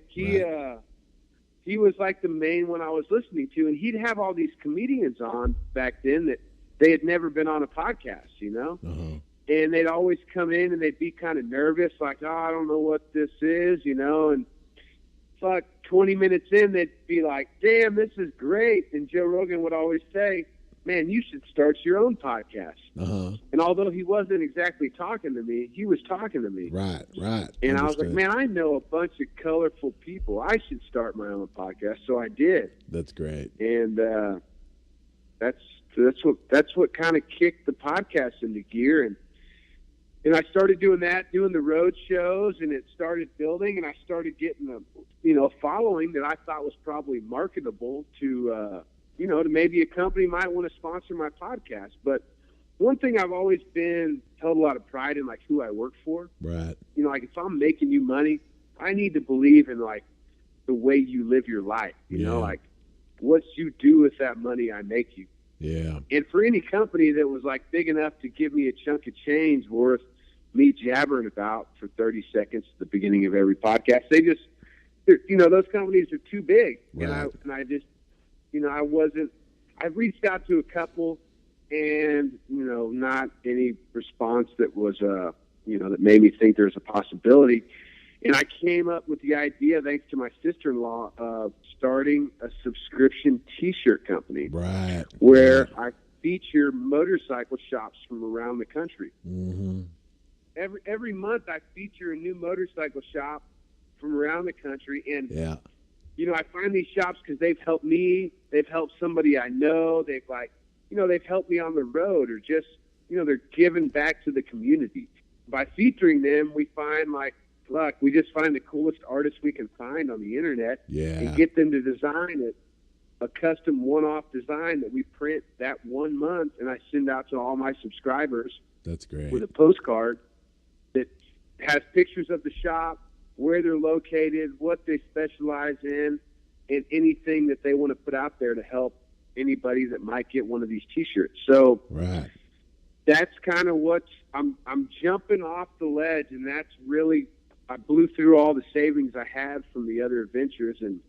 he was like the main one I was listening to, and he'd have all these comedians on back then that they had never been on a podcast, you know? Uh-huh. And they'd always come in and they'd be kind of nervous, like, oh, I don't know what this is, you know? And fuck, 20 minutes in, they'd be like, damn, this is great. And Joe Rogan would always say, man, you should start your own podcast. Uh-huh. And although he wasn't exactly talking to me, he was talking to me. Right. And I was like, man, I know a bunch of colorful people. I should start my own podcast. So I did. That's great. And that's what kind of kicked the podcast into gear. And I started doing that, doing the road shows, and it started building, and I started getting a following that I thought was probably marketable to to maybe a company might want to sponsor my podcast. But one thing I've always been held a lot of pride in, like who I work for. Right. You know, like if I'm making you money, I need to believe in like the way you live your life. You know, like what you do with that money I make you. Yeah. And for any company that was like big enough to give me a chunk of change worth me jabbering about for 30 seconds at the beginning of every podcast, you know, those companies are too big. Right. And I just, you know, I reached out to a couple and, you know, not any response that was, you know, that made me think there's a possibility. And I came up with the idea, thanks to my sister-in-law, of starting a subscription T-shirt company. Right. Where I feature motorcycle shops from around the country. Mm-hmm. Every month I feature a new motorcycle shop from around the country. And, you know, I find these shops because they've helped me. They've helped somebody I know. They've they've helped me on the road, or just, you know, they're giving back to the community. By featuring them, we find we just find the coolest artists we can find on the internet and get them to design a custom one-off design that we print that 1 month, and I send out to all my subscribers. That's great. With a postcard that has pictures of the shop, where they're located, what they specialize in, and anything that they want to put out there to help anybody that might get one of these T-shirts. So that's kind of what I'm jumping off the ledge, and that's really, I blew through all the savings I had from the other adventures, and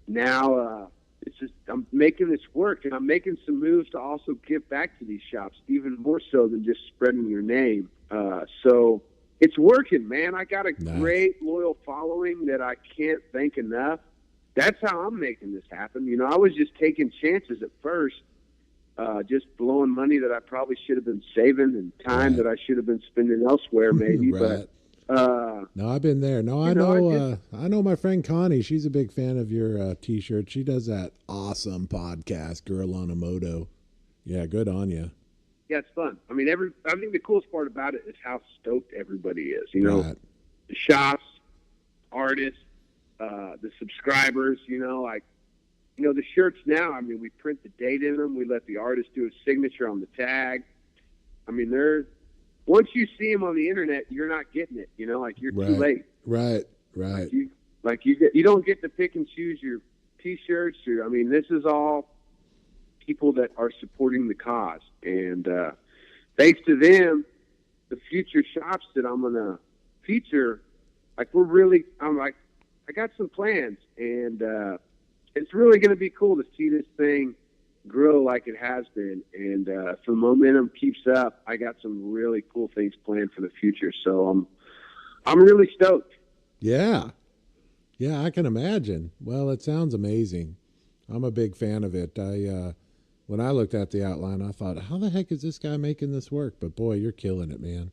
now it's just I'm making this work, and I'm making some moves to also give back to these shops, even more so than just spreading your name. So it's working, man. I got a great loyal following that I can't thank enough. That's how I'm making this happen. You know, I was just taking chances at first, just blowing money that I probably should have been saving and time that I should have been spending elsewhere, maybe. But no, I've been there. No, I know my friend Connie. She's a big fan of your T-shirt. She does that awesome podcast, Girl on a Moto. Yeah, good on you. Yeah, it's fun. I mean, I think the coolest part about it is how stoked everybody is. You know, the shops, artists, the subscribers. You know, like, you know, the shirts now. I mean, we print the date in them. We let the artist do a signature on the tag. I mean, once you see them on the internet, you're not getting it. You know, like you're too late. Right. You don't get to pick and choose your T-shirts. I mean, this is all people that are supporting the cause, and thanks to them, the future shops that I'm gonna feature, I got some plans, and it's really gonna be cool to see this thing grow like it has been, and if the momentum keeps up, I got some really cool things planned for the future. So I'm really stoked. Yeah, I can imagine. Well, it sounds amazing. I'm a big fan of it. When I looked at the outline, I thought, how the heck is this guy making this work? But boy, you're killing it, man.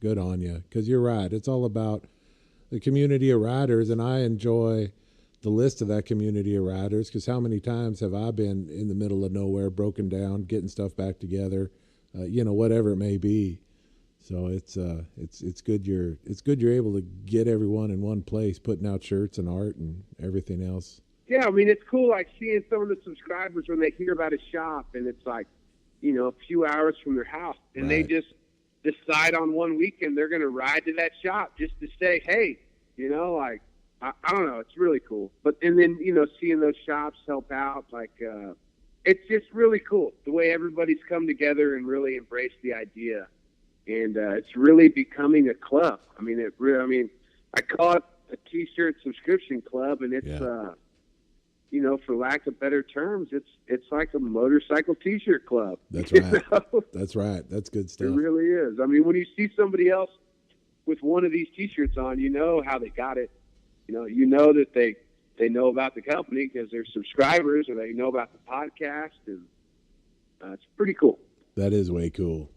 Good on you. Because you're right. It's all about the community of riders, and I enjoy the list of that community of riders, because how many times have I been in the middle of nowhere, broken down, getting stuff back together, you know, whatever it may be. So it's good you're able to get everyone in one place, putting out shirts and art and everything else. Yeah, I mean, it's cool, like, seeing some of the subscribers when they hear about a shop, and it's like, you know, a few hours from their house, and they just decide on one weekend they're going to ride to that shop just to say, hey, you know, like, I don't know, it's really cool. And then, you know, seeing those shops help out, like, it's just really cool the way everybody's come together and really embraced the idea. And it's really becoming a club. I mean, I call it a T-shirt subscription club, and it's, you know, for lack of better terms, it's like a motorcycle T-shirt club. That's right. That's right. That's good stuff. It really is. I mean, when you see somebody else with one of these T-shirts on, you know how they got it. You know that they know about the company because they're subscribers, or they know about the podcast, and it's pretty cool. That is way cool.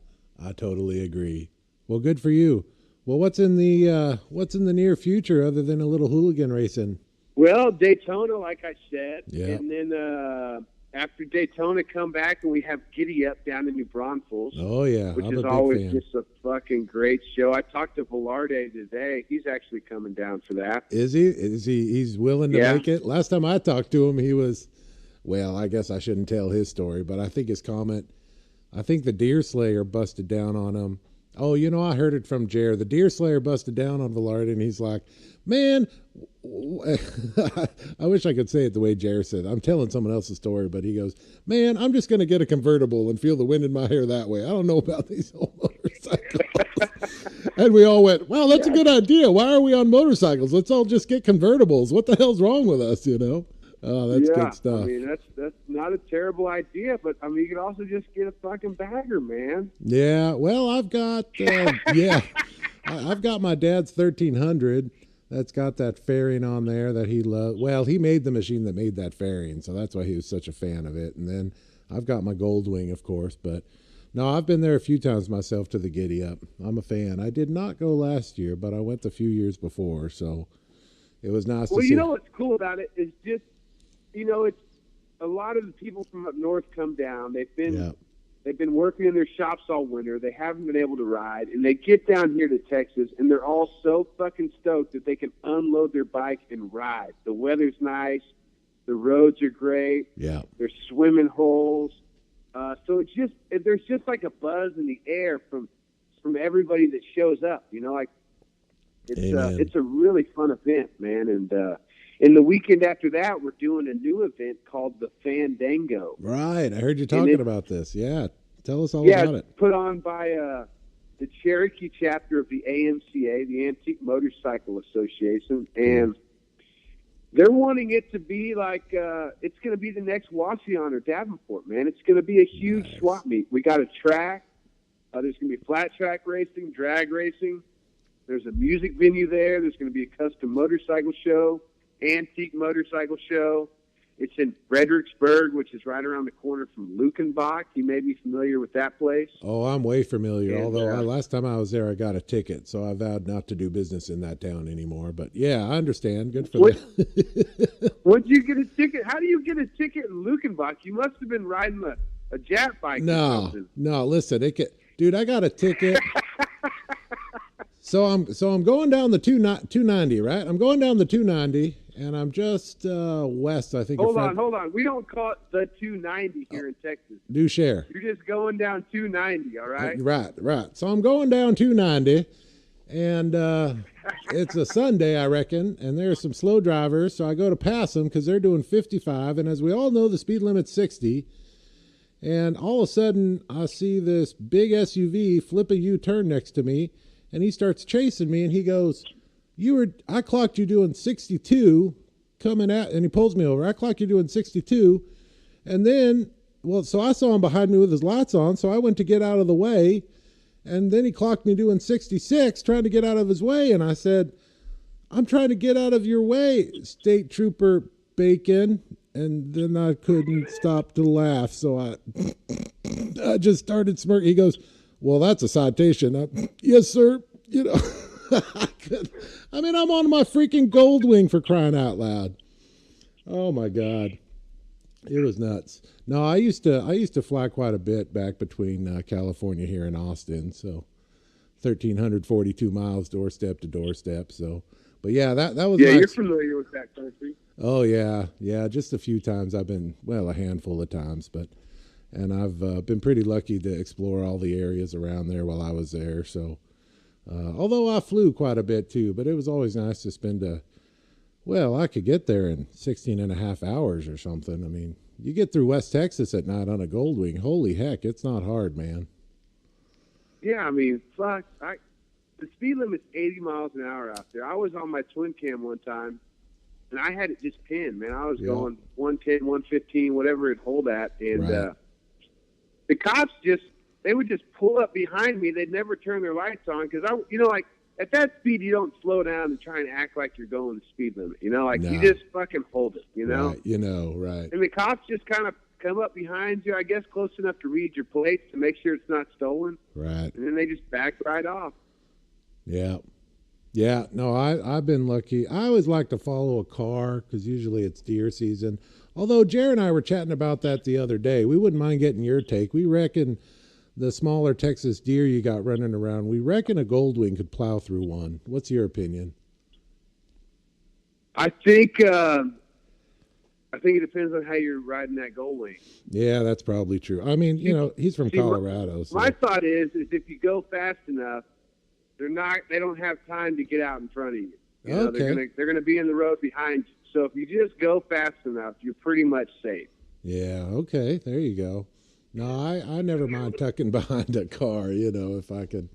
I totally agree. Well, good for you. Well, what's in the near future other than a little hooligan racing? Well, Daytona, like I said, yeah. And then after Daytona, come back and we have Giddy Up down in New Braunfels. Oh yeah, which I'm is always just a fucking great show. I talked to Velarde today. He's actually coming down for that. Is he? He's willing to make it? Last time I talked to him, he was. Well, I guess I shouldn't tell his story, but I think his comment I think the Deer Slayer busted down on him. Oh, I heard it from Jer. The Deer Slayer busted down on Velarde, and he's like, man, I wish I could say it the way Jer said. I'm telling someone else's story, but he goes, man, I'm just going to get a convertible and feel the wind in my hair that way. I don't know about these old motorcycles. And we all went, well, that's a good idea. Why are we on motorcycles? Let's all just get convertibles. What the hell's wrong with us, Oh, that's good stuff. I mean, that's not a terrible idea, but I mean, you could also just get a fucking bagger, man. Yeah, well, I've got I've got my dad's 1300 that's got that fairing on there that he loved. Well, he made the machine that made that fairing, so that's why he was such a fan of it. And then I've got my Goldwing, of course, but no, I've been there a few times myself to the Giddy Up. I'm a fan. I did not go last year, but I went a few years before, so it was nice to see. Well, you know what's cool about it is just, it's a lot of the people from up north come down. They've been working in their shops all winter. They haven't been able to ride, and they get down here to Texas, and they're all so fucking stoked that they can unload their bike and ride. The weather's nice. The roads are great. Yeah. There's swimming holes. So there's just like a buzz in the air from everybody that shows up. It's a really fun event, man. And the weekend after that, we're doing a new event called the Fandango. Right. I heard you talking about this. Yeah. Tell us all about it. It's put on by the Cherokee chapter of the AMCA, the Antique Motorcycle Association. And they're wanting it to be like, it's going to be the next Wasion or Davenport, man. It's going to be a huge swap meet. We got a track. There's going to be flat track racing, drag racing. There's a music venue there. There's going to be a custom motorcycle show, antique motorcycle show. It's in Fredericksburg, which is right around the corner from Lukenbach. You may be familiar with that place. Oh, I'm way familiar. Although last time I was there, I got a ticket, so I vowed not to do business in that town anymore. But yeah, I understand. Good for them. When'd you get a ticket? How do you get a ticket in Lukenbach? You must have been riding a Jap bike. No. Listen, dude, I got a ticket. So I'm going down the 290, right? I'm going down the 290, and I'm just west, I think. Hold on. We don't call it the 290 here in Texas. Do share. You're just going down 290, all right? Right. So I'm going down 290, and it's a Sunday, I reckon, and there's some slow drivers, so I go to pass them because they're doing 55, and as we all know, the speed limit's 60. And all of a sudden, I see this big SUV flip a U-turn next to me, and he starts chasing me, and he goes, I clocked you doing 62 coming at, and he pulls me over. I clocked you doing 62. And then, so I saw him behind me with his lights on, so I went to get out of the way. And then he clocked me doing 66, trying to get out of his way. And I said, I'm trying to get out of your way, State Trooper Bacon. And then I couldn't stop to laugh. So I just started smirking. He goes, well, that's a citation. Yes, sir. I'm on my freaking Goldwing, for crying out loud. Oh my God. It was nuts. No, I used to fly quite a bit back between California here and Austin. So 1,342 miles doorstep to doorstep. So, but yeah, that was nice. Yeah, you're familiar with that country. Oh yeah. Just a few times. I've been, a handful of times, and I've been pretty lucky to explore all the areas around there while I was there. So, although I flew quite a bit too, but it was always nice to spend I could get there in 16 and a half hours or something. I mean, you get through West Texas at night on a Goldwing. Holy heck, it's not hard, man. Yeah, I mean, fuck. The speed limit's 80 miles an hour out there. I was on my twin cam one time, and I had it just pinned, man. I was going 110, 115, whatever it'd hold at, and the cops they would just pull up behind me. They'd never turn their lights on because at that speed, you don't slow down and try and act like you're going the speed limit. You just fucking hold it. Right. Right. And the cops just kind of come up behind you, I guess, close enough to read your plates to make sure it's not stolen. Right. And then they just back right off. Yeah. Yeah. No, I've been lucky. I always like to follow a car because usually it's deer season. Although Jared and I were chatting about that the other day. We wouldn't mind getting your take. We reckon the smaller Texas deer you got running around, we reckon a Goldwing could plow through one. What's your opinion? I think I think it depends on how you're riding that Goldwing. Yeah, that's probably true. I mean, he's from Colorado. My thought is if you go fast enough, they don't have time to get out in front of you. Okay. They're gonna be in the road behind you. So if you just go fast enough, you're pretty much safe. Yeah. Okay. There you go. No, I never mind tucking behind a car. If I can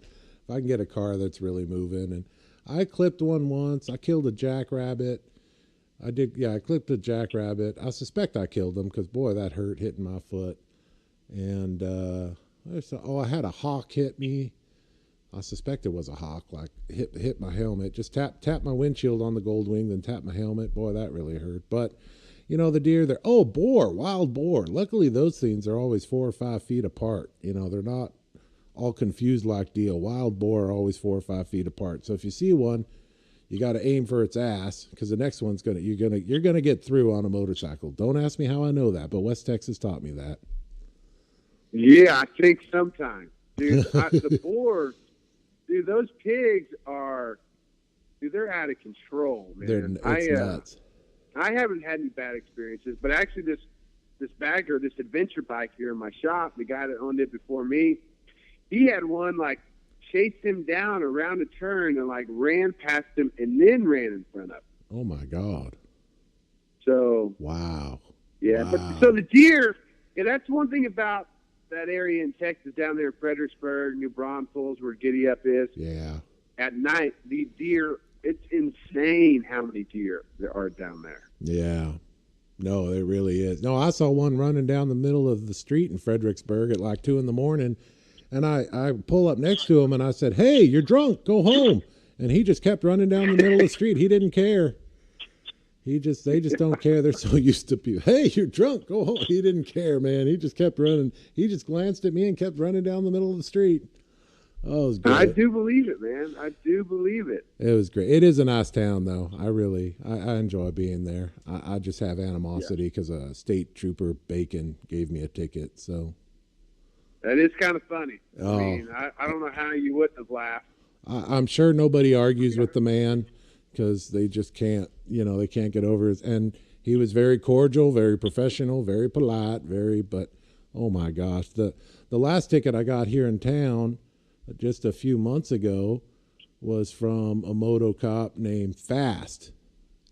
get a car that's really moving. And I clipped one once. I killed a jackrabbit. I did. Yeah, I clipped a jackrabbit. I suspect I killed him because boy, that hurt hitting my foot. And I had a hawk hit me. I suspect it was a hawk. Like hit my helmet. Just tap my windshield on the Goldwing, then tap my helmet. Boy, that really hurt. But the deer there. Oh, boar, wild boar. Luckily, those things are always 4 or 5 feet apart. They're not all confused like deal. Wild boar are always 4 or 5 feet apart. So if you see one, you got to aim for its ass because the next one's you're gonna get through on a motorcycle. Don't ask me how I know that, but West Texas taught me that. Yeah, I think sometimes, dude. The boar, dude. Those pigs they're out of control, man. It's nuts. I haven't had any bad experiences, but actually this bagger, this adventure bike here in my shop, the guy that owned it before me, he had one like chased him down around a turn and like ran past him and then ran in front of him. Oh my God. So wow. Yeah, wow. But so the deer, that's one thing about that area in Texas down there in Fredericksburg, New Braunfels, where Giddy Up is. Yeah. At night, the deer, it's insane how many deer there are down there. Yeah. No, it really is. No, I saw one running down the middle of the street in Fredericksburg at like 2 a.m. And I pull up next to him and I said, "Hey, you're drunk. Go home." And he just kept running down the middle of the street. He didn't care. They just don't care. They're so used to people. "Hey, you're drunk. Go home." He didn't care, man. He just kept running. He just glanced at me and kept running down the middle of the street. Oh, it was great. I do believe it, man. I do believe it. It was great. It is a nice town, though. I enjoy being there. I just have animosity because a state trooper, Bacon, gave me a ticket. So that is kind of funny. Oh. I mean, I don't know how you wouldn't have laughed. I'm sure nobody argues with the man because they just can't, they can't get over it. And he was very cordial, very professional, very polite, but oh my gosh, the last ticket I got here in town just a few months ago was from a moto cop named Fast,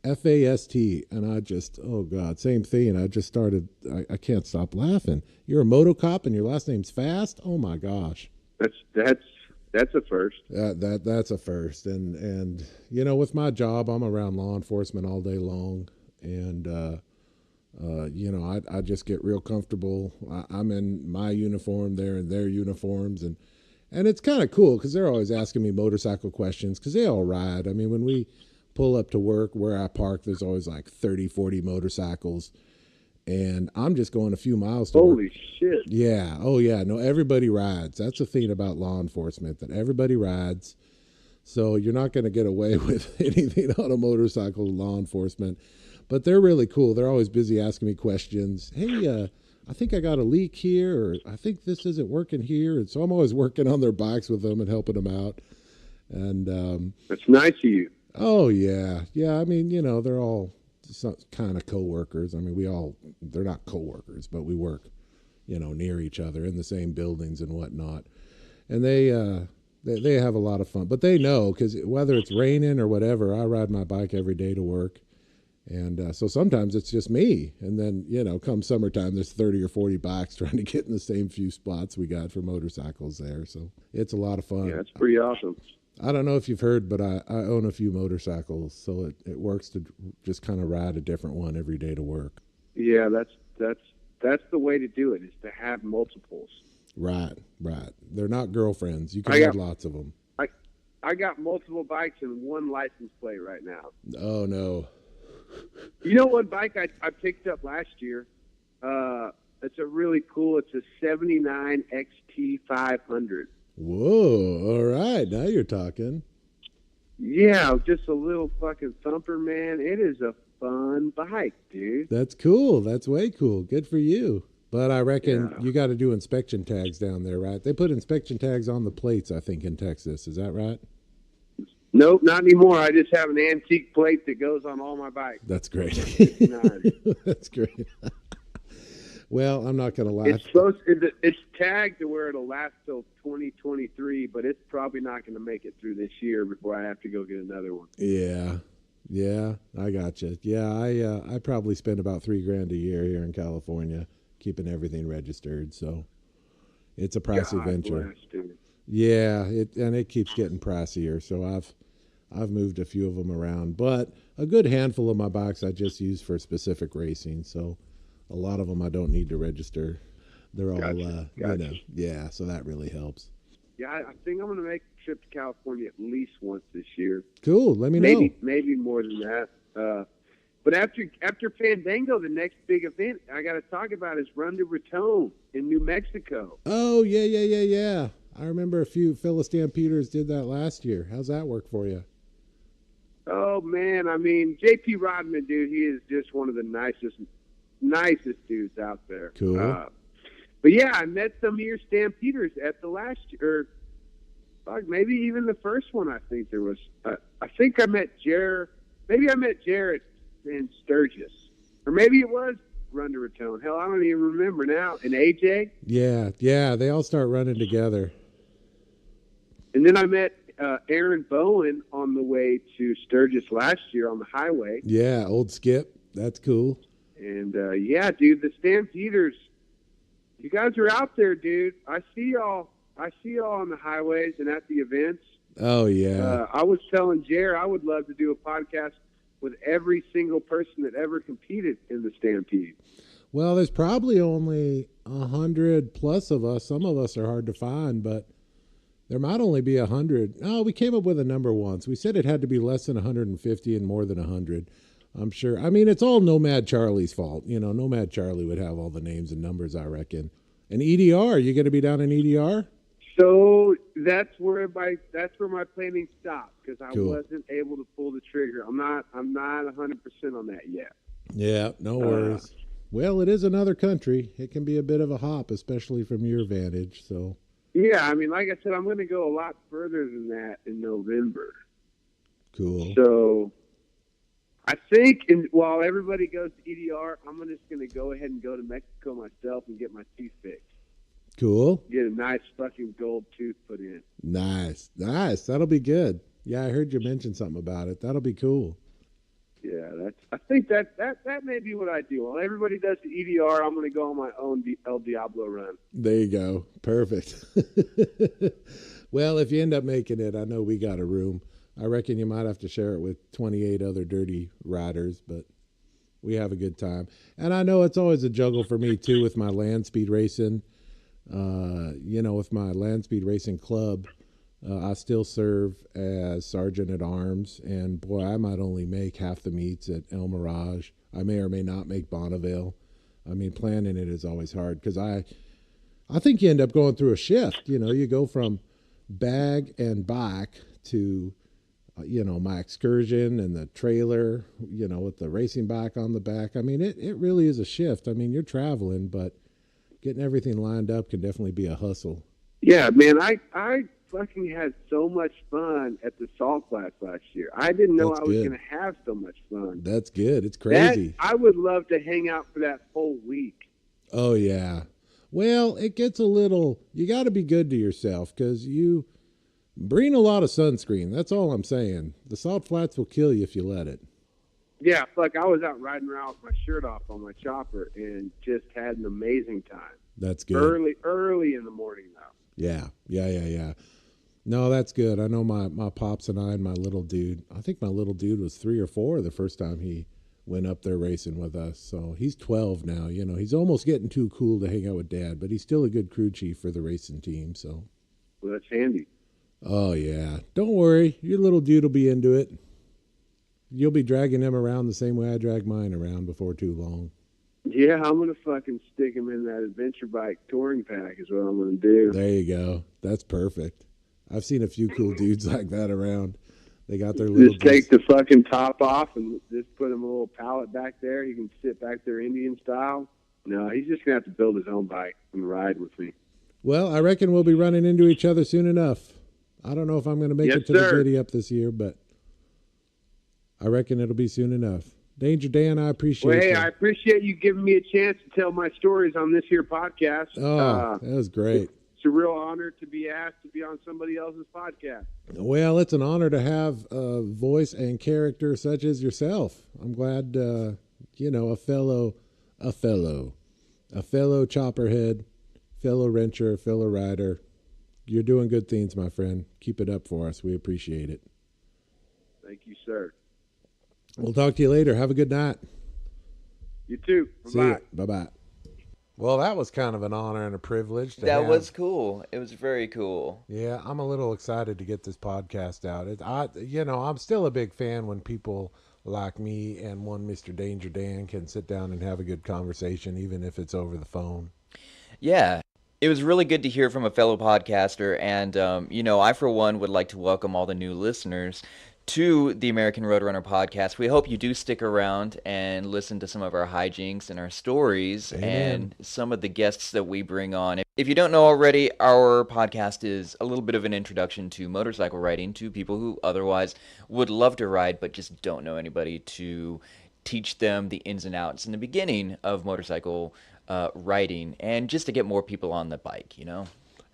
F-A-S-T, and I just, oh God, same thing. And I just started, I can't stop laughing. You're a moto cop and your last name's Fast? Oh my gosh. That's a first. That's a first. And with my job, I'm around law enforcement all day long. And, I just get real comfortable. I'm in my uniform, they're in their uniforms. And it's kind of cool because they're always asking me motorcycle questions because they all ride. I mean, when we pull up to work where I park, there's always like 30, 40 motorcycles. And I'm just going a few miles to Holy work. shit. Yeah. Oh, yeah. No, everybody rides. That's the thing about law enforcement, that everybody rides. So you're not going to get away with anything on a motorcycle, law enforcement. But they're really cool. They're always busy asking me questions. "Hey, I think I got a leak here," or "I think this isn't working here." And so I'm always working on their bikes with them and helping them out. And that's nice of you. Oh, yeah. Yeah, I mean, they're all kind of co-workers. I mean, they're not co-workers, but we work, near each other in the same buildings and whatnot. And they have a lot of fun. But they know, because whether it's raining or whatever, I ride my bike every day to work. And so sometimes it's just me. And then, come summertime, there's 30 or 40 bikes trying to get in the same few spots we got for motorcycles there. So it's a lot of fun. Yeah, it's pretty awesome. I don't know if you've heard, but I own a few motorcycles, so it works to just kind of ride a different one every day to work. Yeah, that's the way to do it, is to have multiples. Right. They're not girlfriends. You can have lots of them. I got multiple bikes and one license plate right now. Oh, no. You know what bike I picked up last year? It's a 79 XT 500. Whoa, all right. Now you're talking. Yeah, just a little fucking thumper, man. It is a fun bike, dude. That's cool. That's way cool. Good for you. But I reckon you got to do inspection tags down there, right? They put inspection tags on the plates, I think, in Texas. Is that right? Nope, not anymore. I just have an antique plate that goes on all my bikes. That's great. 59. That's great. Well, I'm not going to laugh. It's tagged to where it'll last till 2023, but it's probably not going to make it through this year before I have to go get another one. Yeah, I got you. Yeah, I probably spend about $3,000 a year here in California keeping everything registered. So it's a pricey venture. Bless, dude. Yeah, it keeps getting pricier. So I've moved a few of them around, but a good handful of my bikes I just use for specific racing. So a lot of them I don't need to register. They're all, Gotcha. yeah. So that really helps. Yeah, I think I'm going to make a trip to California at least once this year. Cool. Let me know. Maybe more than that. But after Fandango, the next big event I got to talk about is Run to Raton in New Mexico. Oh, yeah. I remember a few Phyllis Stampeders did that last year. How's that work for you? Oh, man. I mean, JP Rodman, dude, he is just one of the nicest dudes out there. Cool. But yeah, I met some of your Stampeders at the last year, or maybe even the first one. I think there was. I think I met Jared. Maybe I met Jared in Sturgis, or maybe it was Run to Raton. Hell, I don't even remember now. And AJ. Yeah. They all start running together. And then I met Aaron Bowen on the way to Sturgis last year on the highway. Yeah, old Skip. That's cool. And yeah, dude, the Stampeders. You guys are out there, dude. I see y'all on the highways and at the events. Oh, yeah. I was telling Jer I would love to do a podcast with every single person that ever competed in the Stampede. Well, there's probably only 100 plus of us. Some of us are hard to find, but there might only be 100. Oh, we came up with a number once. We said it had to be less than 150 and more than 100. I'm sure. I mean, it's all Nomad Charlie's fault. You know, Nomad Charlie would have all the names and numbers, I reckon. And EDR, you going to be down in EDR? So that's where my planning stopped because I Cool. wasn't able to pull the trigger. I'm not 100% on that yet. Yeah, no worries. Well, it is another country. It can be a bit of a hop, especially from your vantage. So Yeah, I mean, like I said, I'm going to go a lot further than that in November. cool. So I think while everybody goes to EDR, I'm just going to go ahead and go to Mexico myself and get my teeth fixed. Cool. Get a nice fucking gold tooth put in. Nice. That'll be good. Yeah, I heard you mention something about it. That'll be cool. Yeah, I think that may be what I do. While everybody does the EDR, I'm going to go on my own El Diablo run. There you go. Perfect. Well, if you end up making it, I know we got a room. I reckon you might have to share it with 28 other dirty riders, but we have a good time. And I know it's always a juggle for me, too, with my land speed racing. With my land speed racing club, I still serve as sergeant at arms, and boy, I might only make half the meets at El Mirage. I may or may not make Bonneville. I mean, planning it is always hard because I think you end up going through a shift. You know, you go from bag and bike to, my excursion and the trailer, with the racing bike on the back. I mean, it really is a shift. I mean, you're traveling, but getting everything lined up can definitely be a hustle. Yeah, man, I fucking had so much fun at the Salt Flats last year. I didn't know That's I was good. going to have so much fun. It's good. It's crazy. I would love to hang out for that whole week. Oh, yeah. Well, it gets a little, you got to be good to yourself because you bring a lot of sunscreen. That's all I'm saying. The Salt Flats will kill you if you let it. Yeah, fuck, I was out riding around with my shirt off on my chopper and just had an amazing time. That's good. Early in the morning, though. Yeah. No, that's good. I know my pops and I and my little dude, I think my little dude was 3 or 4 the first time he went up there racing with us. So he's 12 now. He's almost getting too cool to hang out with Dad, but he's still a good crew chief for the racing team. So. Well, that's handy. Oh, yeah. Don't worry. Your little dude will be into it. You'll be dragging him around the same way I drag mine around before too long. Yeah, I'm going to fucking stick him in that adventure bike touring pack is what I'm going to do. There you go. That's perfect. I've seen a few cool dudes like that around. They got their little... Just take the fucking top off and just put him a little pallet back there. He can sit back there Indian style. No, he's just going to have to build his own bike and ride with me. Well, I reckon we'll be running into each other soon enough. I don't know if I'm going to make Yes, it to the sir. giddy up this year, but I reckon it'll be soon enough. Danger Dan, I appreciate Well, hey, you. I appreciate you giving me a chance to tell my stories on this here podcast. Oh, that was great. It's a real honor to be asked to be on somebody else's podcast. Well, it's an honor to have a voice and character such as yourself. I'm glad, a fellow chopperhead, fellow wrencher, fellow rider. You're doing good things, my friend. Keep it up for us. We appreciate it. Thank you, sir. We'll talk to you later. Have a good night. You too. See Bye-bye. ya. Bye-bye. Well, that was kind of an honor and a privilege. That was cool. It was very cool. Yeah, I'm a little excited to get this podcast out. I'm still a big fan when people like me and one Mr. Danger Dan can sit down and have a good conversation, even if it's over the phone. Yeah. It was really good to hear from a fellow podcaster, and I for one would like to welcome all the new listeners to the American Roadrunner podcast. We hope you do stick around and listen to some of our hijinks and our stories. Amen. And some of the guests that we bring on. If you don't know already, our podcast is a little bit of an introduction to motorcycle riding to people who otherwise would love to ride but just don't know anybody to teach them the ins and outs in the beginning of motorcycle riding, and just to get more people on the bike,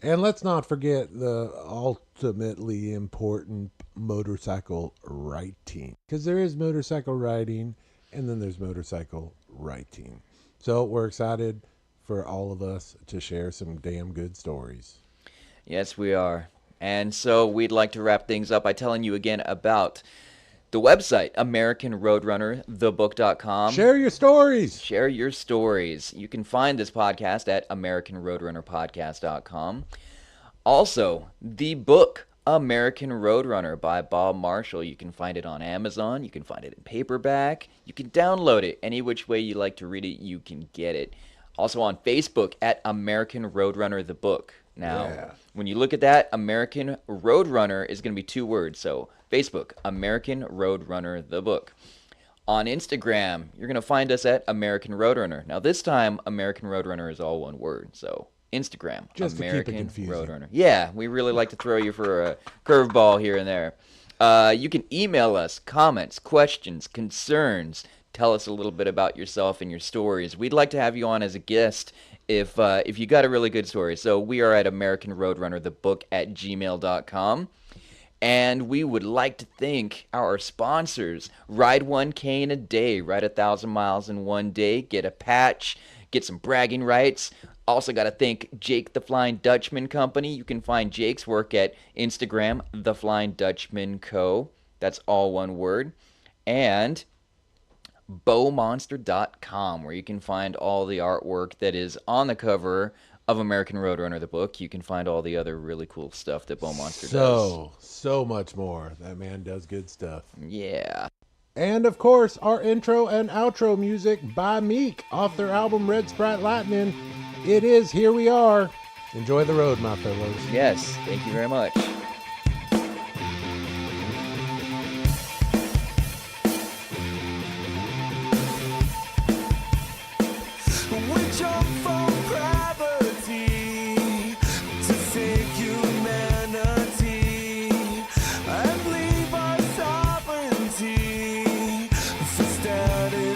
And let's not forget the ultimately important motorcycle writing, because there is motorcycle riding and then there's motorcycle writing. So we're excited for all of us to share some damn good stories. Yes, we are. And so we'd like to wrap things up by telling you again about the website, AmericanRoadrunnerthebook.com. Share your stories. Share your stories. You can find this podcast at AmericanRoadrunnerPodcast.com. Also, the book, American Roadrunner by Bob Marshall. You can find it on Amazon. You can find it in paperback. You can download it. Any which way you like to read it, you can get it. Also on Facebook at American Roadrunner the Book. Now, when you look at that, American Roadrunner is going to be 2 words. So, Facebook, American Roadrunner the Book. On Instagram, you're going to find us at American Roadrunner. Now, this time, American Roadrunner is all one word. So, Instagram, just American to keep it confusing. Roadrunner. Yeah, we really like to throw you for a curveball here and there. You can email us comments, questions, concerns. Tell us a little bit about yourself and your stories. We'd like to have you on as a guest if you got a really good story. So we are at AmericanRoadrunnerthebook@gmail.com. And we would like to thank our sponsors. Ride 1K in a day. Ride 1,000 miles in one day. Get a patch. Get some bragging rights. Also got to thank Jake the Flying Dutchman Company. You can find Jake's work at Instagram, The Flying Dutchman Co. That's all one word. And bowmonster.com, where you can find all the artwork that is on the cover of American Roadrunner the book. You can find all the other really cool stuff that Bowmonster does. So much more. That man does good stuff. Yeah. And of course, our intro and outro music by Meek off their album Red Sprite Lightning. It is Here We Are. Enjoy the road, my fellows. Yes, thank you very much. We jump from gravity to save humanity and leave our sovereignty for status.